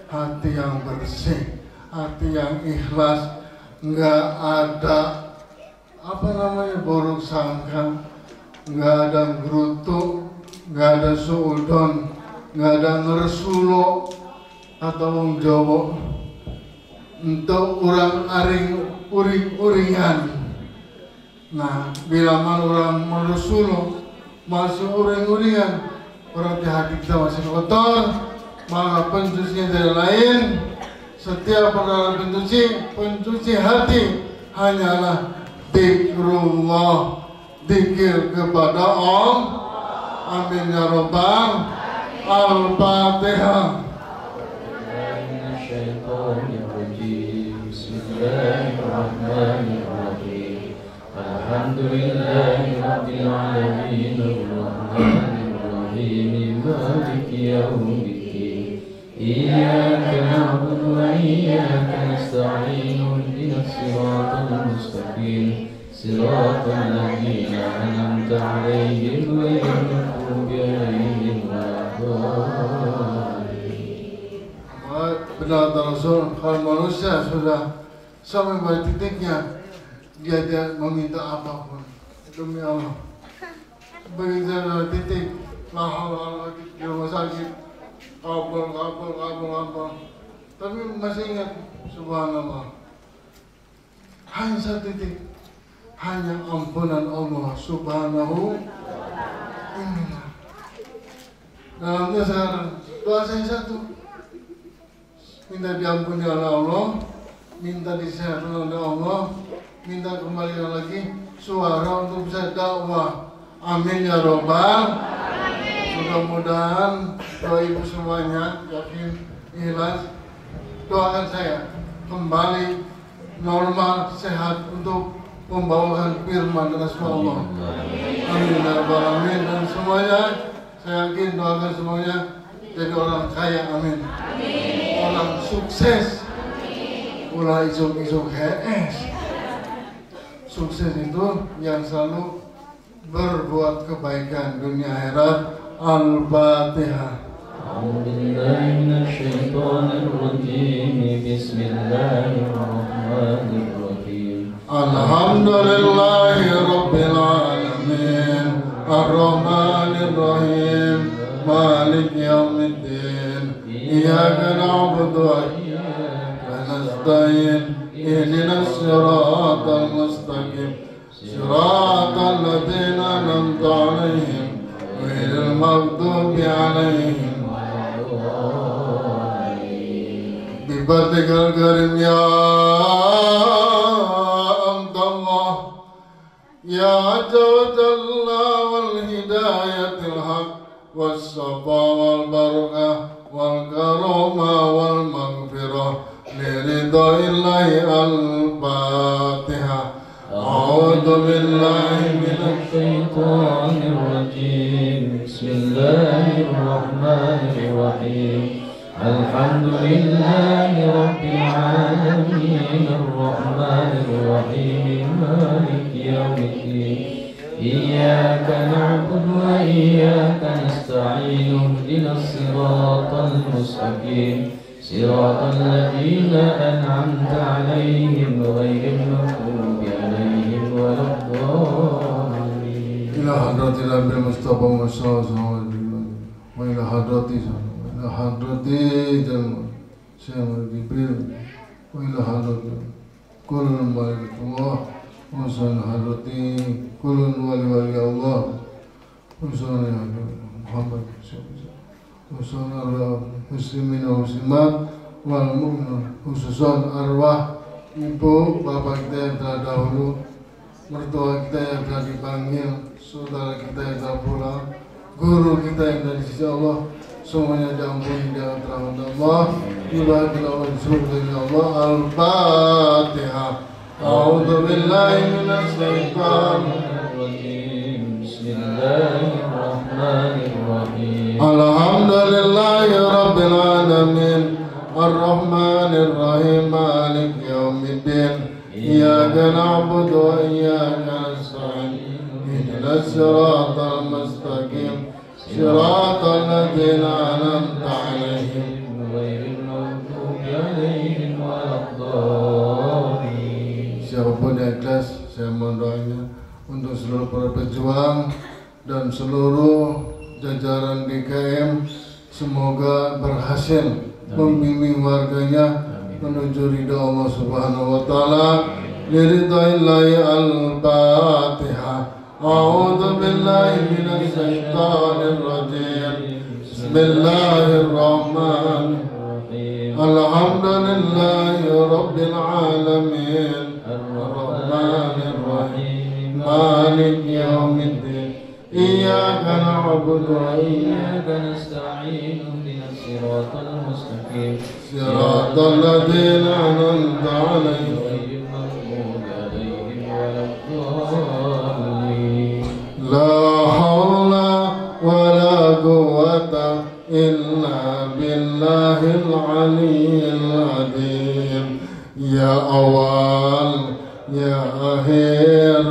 hati yang bersih, hati yang ikhlas. Nggak ada buruk sangka, nggak ada gerutu, nggak ada suudon, nggak ada ngersulo atau wong Jawa untuk orang aring uring-uringan. Nah, bila mana orang ngersulo masuk uring-uringan, berarti hati kita masih kotor, maka pencucian dari lain. Setiap perkara pencuci hati hanyalah zikrullah, zikir kepada Allah. Amin ya Rabbal. Al-Fatihah. Bismillahirrahmanirrahim. Alhamdulillahirabbil alamin, arrahmanir rahim, maliki yaumiddin. إياك نعبد وإياك نستعين اهدنا الصراط المستقيم صراط الذين أنعمت عليهم غير المغضوب عليهم ولا الضالين. Benar Rasul, kalau manusia sudah sampai pada titiknya dia tidak meminta apapun demi Allah. Begitu ada titik lahal di rumah sakit, kabel. Tapi masih ingat, subhanallah, hanya satu titik, hanya ampunan Allah subhanahu. Inilah dalam dasar doa saya satu, minta diampuni oleh Allah, minta disehatkan oleh Allah, minta kembali lagi suara untuk bisa dakwah. Amin ya Rabbal. Mudah-mudahan doa ibu semuanya yakin ikhlas. Doakan saya kembali normal, sehat untuk membawakan firman Rasulullah. Amin ya Rabbal alamin. Dan semuanya saya yakin doakan semuanya jadi orang kaya. Amin. Orang sukses. Ulah isuk-isuk HS. Sukses itu yang selalu berbuat kebaikan dunia akhirat. Al-Fatihah. A'udzubillahi minasyaitonir rajim. Bismillahirrahmanirrahim. Alhamdulillahi rabbil alamin. Ar-Rahmanir Rahim. Maliki yaumiddin. Iyyaka na'budu wa iyyaka nasta'in. Ihdinas siratal mustaqim. Siratal ladzina an'amta 'alaihim ghairil maghdubi 'alaihim waladdallin. Bibatikal karim ya Allah, ya jalla wal hidayatil haq was safa wal barakah wal karama wal maghfirah li ridaillahi al الفاتحة. أعوذ بالله من الشيطان الرجيم. بسم الله الرحمن الرحيم. الحمد لله رب العالمين الرحمن الرحيم مالك يوم الدين. إياك نعبد وإياك نستعين اهدنا الصراط المستقيم صراط الذين أنعمت عليهم غير المغضوب عليهم ولا الضالين. إلى حضرة النبي المصطفى محمد وإلى حضرة سيدنا جبريل وإلى حضرة كل ملائكة الله وصلى حضرة كل ولي الله وصلى محمد وصلى المسلمين والmuslimat wal mu'min, khususan arwah ibu bapak kita yang telah dahulu, mertua kita yang telah dipanggil, saudara kita yang telah pulang, guru kita yang dari sisi Allah, semuanya diampuni dengan rahmat Allah. Dibahagi Allah di surga Allah. Al-Fatihah. A'udzu billahi minasy syaithanir rajim. Bismillahirrahmanirrahim. Alhamdulillahi rabbil alamin. Ar-Rahmanir Rahim. Maliki yaumiddin. Iyyaka na'budu wa iyyaka nasta'in. Ihdinas siratal mustaqim. Siratal ladzina an'amta 'alaihim ghairil maghdubi 'alaihim waladdallin. Siapapun yang ikhlas, saya mohon doanya untuk seluruh para pejuang dan seluruh jajaran DKM, semoga berhasil membimbing warganya menuju ridha Allah Subhanahu wa taala. Liridaillahi al-Fatihah. A'udzu billahi minasy syaithanir rajim. Bismillahirrahmanirrahim. Alhamdulillahi rabbil alamin. Ar-Rahmanir Rahim. Maliki yaumiddin. Iyyaka na'budu wa iyyaka nasta'in. Ihdinas siratal mustaqim. Siratal ladzina an'amta 'alaihim ghairil maghdubi 'alaihim waladdallin. La haula wala quwwata illa billahil aliyyil azim. Ya awal, ya akhir,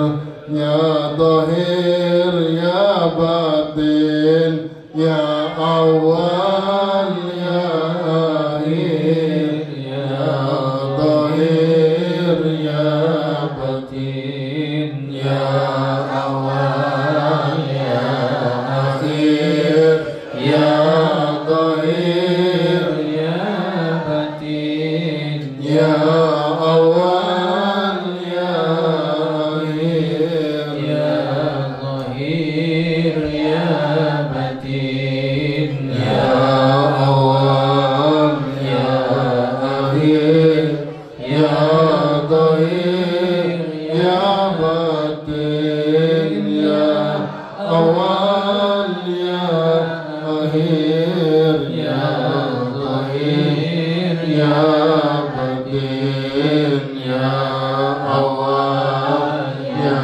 ya zahir, ya batin, ya awal, ya akhir, ya zahir, ya batin, ya awal, ya akhir, ya zahir, ya batin, ya awal, ya akhir, ya zahir, ya batin, ya awal, ya akhir, ya zahir, ya batin, ya awal, ya akhir, ya zahir, ya batin, ya awal, ya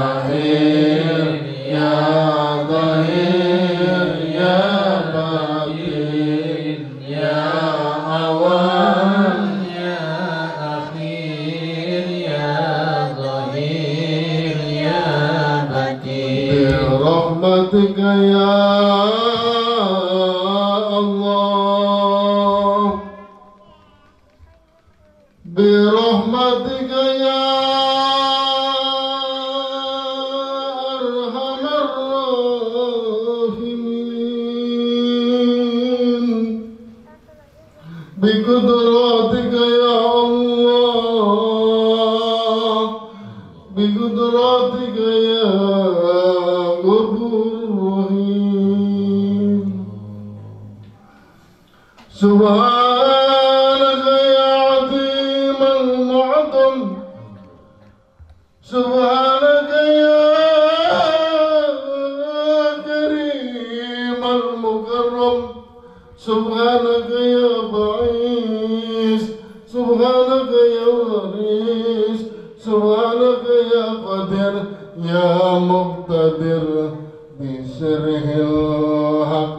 akhir, ya zahir, ya batin, ya awal, ya akhir, ya zahir, ya batin. Birahmatika ya Allah, birahmatika ya arhamar rahimin, biqudratika ya Allah, biqudratika ya Ghafur Rahim. Subhanaka ya Azim al-Mu'azzam, Subhanaka ya Karim al-Mukarram, Subhanaka ya Ba'is, Subhanaka ya Gharib. يا مقتدر بسره الحق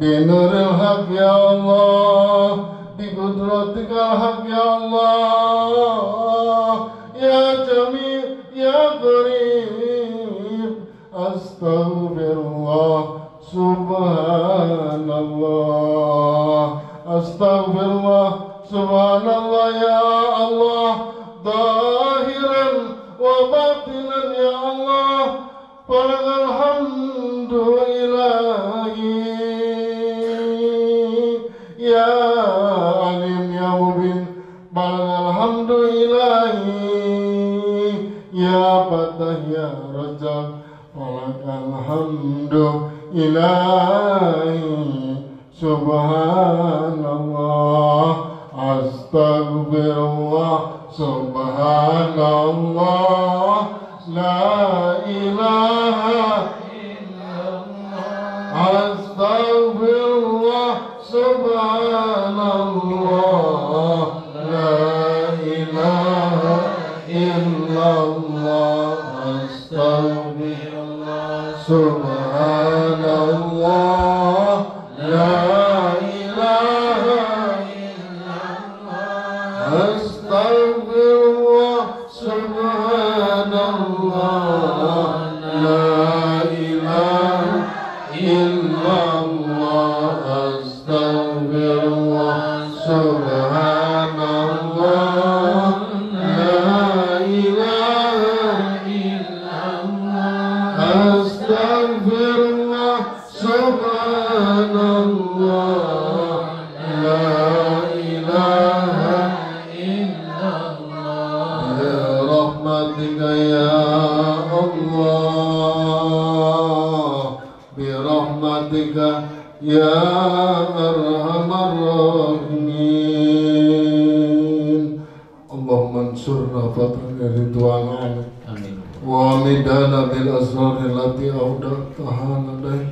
بنور الحق يا الله بقدرتك الحق يا الله يا جميل يا قريب أستغفر الله سبحان الله أستغفر الله سبحان الله يا الله ظاهرا وباطنا يا الله فلك الحمد إلهي يا عليم يا مبين فلك الحمد إلهي يا فتح يا رزاق فلك الحمد إلهي سبحان الله أستغفر الله سبحان الله لا إله إلا الله أستغفر الله سبحان الله لا إله إلا الله أستغفر الله سبحان الله لا إله إلا الله أستغفر الله سبحان الله لا إله إلا الله أستغفر الله سبحان الله لا إله إلا الله أستغفر الله سبحان الله لا إله إلا الله برحمتك يا الله برحمتك يا أرحم الراحمين اللهم انصرنا فتح رضوان عنك وامدنا بالأسرار التي أودعتها لديك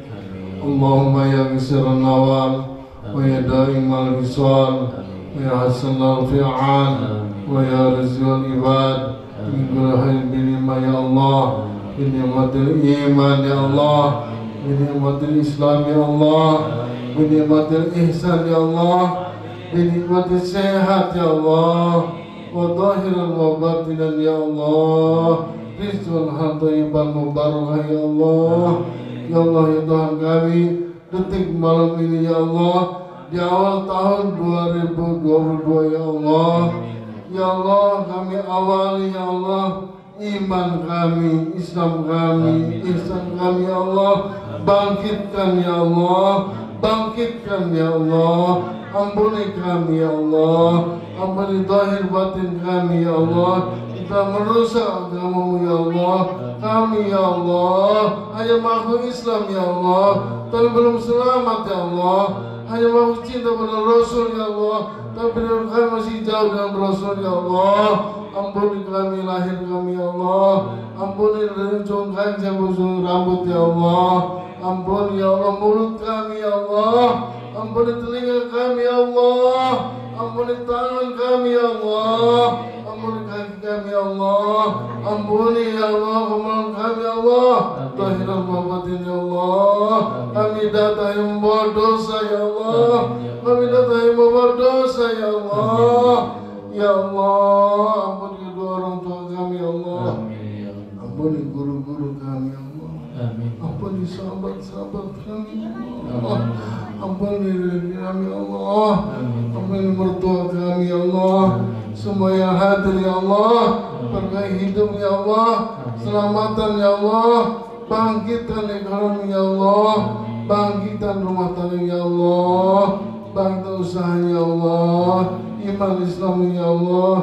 اللهم يا كثير النوال ويا دائم الوصال ويا حسن الفعال ويا رزق العباد من كل خير بنعمة يا الله بنعمة الإيمان يا الله بنعمة الإسلام يا الله بنعمة الإحسان يا الله بنعمة الصحة يا الله وظاهرا وباطنا يا الله رزقا طيبا مباركا يا الله ya Allah ya Tuhan kami detik malam ini ya Allah di awal tahun 2022 ya Allah ya Allah kami awali ya Allah iman kami Islam kami ihsan kami ya Allah bangkitkan ya Allah bangkitkan ya Allah ampuni kami ya Allah ampuni zahir batin kami ya Allah kita merusak agamamu ya Allah kami ya Allah hanya makhluk Islam ya Allah tapi belum selamat ya Allah hanya makhluk cinta pada Rasul ya Allah tapi kami masih jauh dengan Rasul ya Allah ampuni kami lahir kami ya Allah ampuni ujung kain sampai ujung rambut ya Allah ampuni ya Allah mulut kami ya Allah ampuni telinga kami ya Allah ampuni tangan kami ya Allah ampuni kaki kami ya Allah ampuni ya Allah kemaluan kami ya Allah tahiran batin ya Allah kami datang yang membawa dosa ya Allah kami datang yang membawa dosa ya Allah ya Allah ampuni kedua orang tua kami ya Allah ampuni guru-guru kami ya Allah ampuni sahabat-sahabat kami ya Allah ampuni diri kami ya Allah ampuni mertua kami ya Allah semua yang hadir ya Allah berkah hidup ya Allah selamatan ya Allah bangkitan ekonomi ya Allah bangkitan rumah tangga ya Allah bangkitan usaha ya Allah iman Islam ya Allah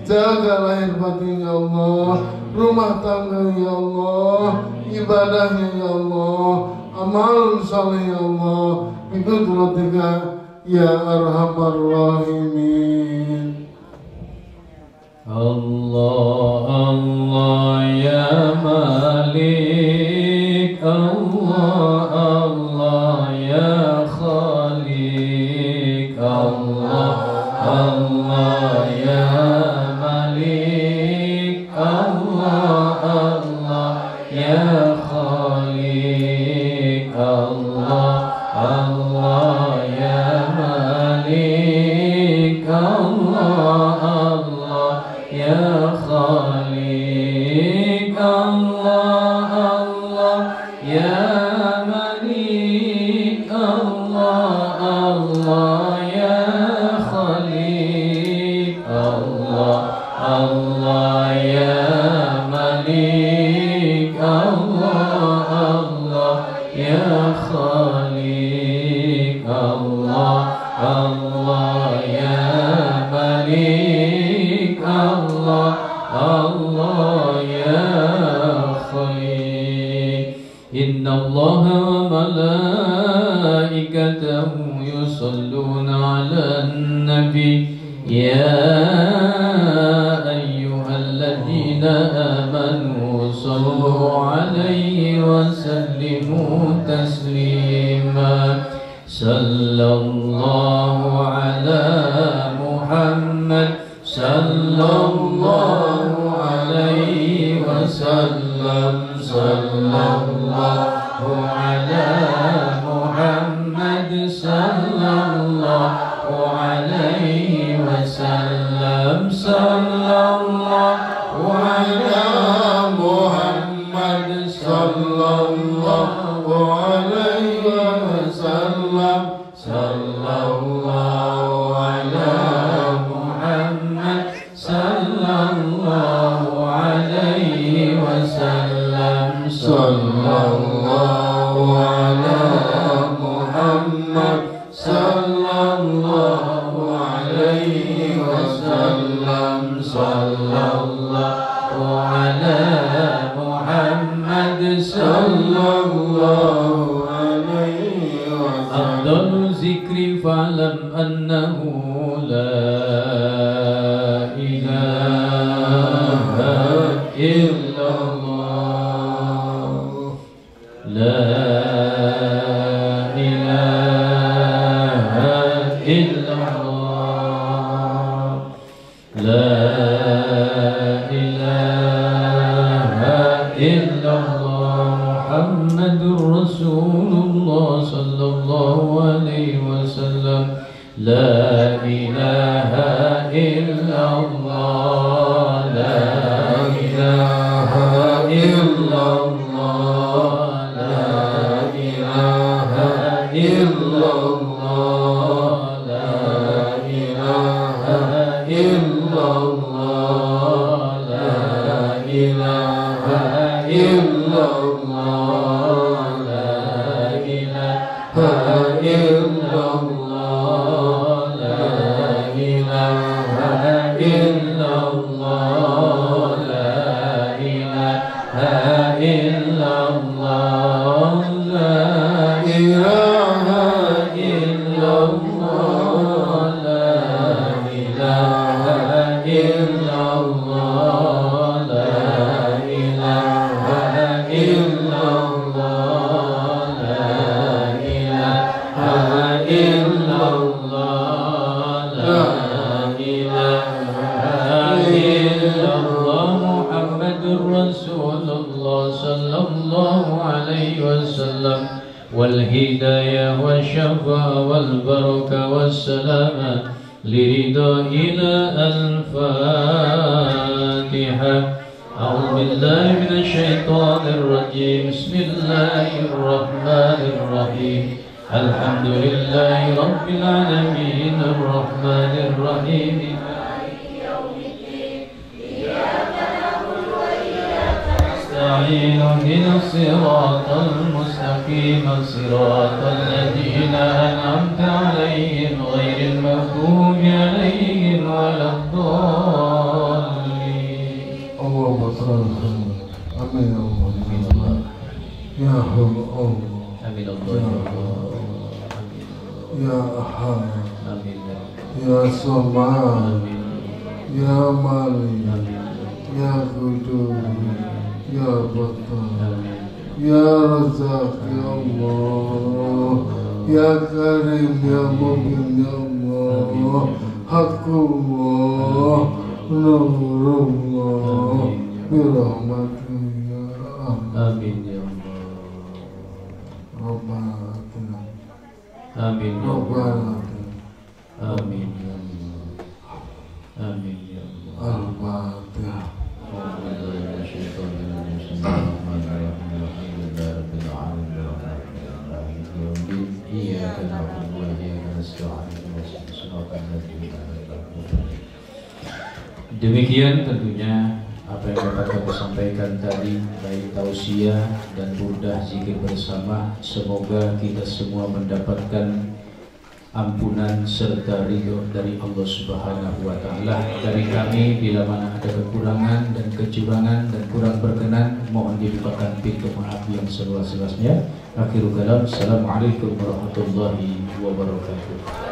jaga lahir batin ya Allah rumah tangga ya Allah ibadahnya ya Allah amal saleh ya Allah biqudratika ya arhamar rahimin Allah Allah ya Malik Allah Allah ya Khaliq Allah Allah ya Malik Allah Allah ya Khaliq, Allah, Allah ya Malik, Allah, Allah ya Khaliq, Allah, Allah ya Malik, Allah, Allah ya Khaliq, Allah, Allah ya Malik, Allah, Allah ya Khaliq, Allah, Allah ya Malik, Allah, Allah ya Khaliq. Inna Allah wa malaikatahu yusalluna ala nabi ya ayyuhalladzina amanu sallu alaihi wa sallimu taslima. Sallallahu ala Muhammad, sallallahu alaihi wasallam, sallallahu ala Muhammad, sallallahu alaihi wasallam, sallallahu ala Muhammad, sallallahu alaihi wasallam, sallallahu ala Muhammad, sallallahu alaihi wasallam, sallallahu ala Muhammad, sallallahu alaihi wasallam, sallallahu ala Muhammad, sallallahu alaihi wasallam. Afdalul zikri fa'lam annahu la ilaha illallah, la ilaha illallah, la ilaha illallah, Muhammadur Rasulullah sallallahu alaihi wasallam, la ilaha illallah, la ilaha illallah, la ilaha illallah, la ilaha illallah, la ilaha illallah, la ilaha illallah, la ilaha illallah, la ilaha illallah, la ilaha illallah, la ilaha illallah, la ilaha illallah, la ilaha illallah, la ilaha illallah, Muhammadur Rasulullah sallallahu alaihi wasallam. والهداية والشفاء والبركة والسلامة لرضا إلى الفاتحة. أعوذ بالله من الشيطان الرجيم. بسم الله الرحمن الرحيم. الحمد لله رب العالمين الرحمن الرحيم نستعين اهدنا الصراط المستقيم صراط الذين أنعمت عليهم غير المغضوب عليهم ولا الضالين. اللهم صل آمين الله يا حول الله آمين الله يا أحد آمين يا صمد يا مالك يا قدوس يا بطل يا رزاق يا الله يا كريم يا مؤمن يا الله حق الله نور الله برحمتك يا آمين يا الله. Rabbana atina. Amin ya Allah. Rabbana atina. Amin ya Allah. Amin ya Allah. Al-Fatihah. Demikian tentunya apa yang dapat kami sampaikan tadi, baik tausiah dan burdah zikir bersama. Semoga kita semua mendapatkan ampunan serta ridho dari Allah Subhanahu wa Ta'ala. Dari kami, bila mana ada kekurangan dan kecurangan dan kurang berkenan, mohon dibukakan pintu maaf yang seluas-luasnya. Akhirul kalam, assalamualaikum warahmatullahi wabarakatuh.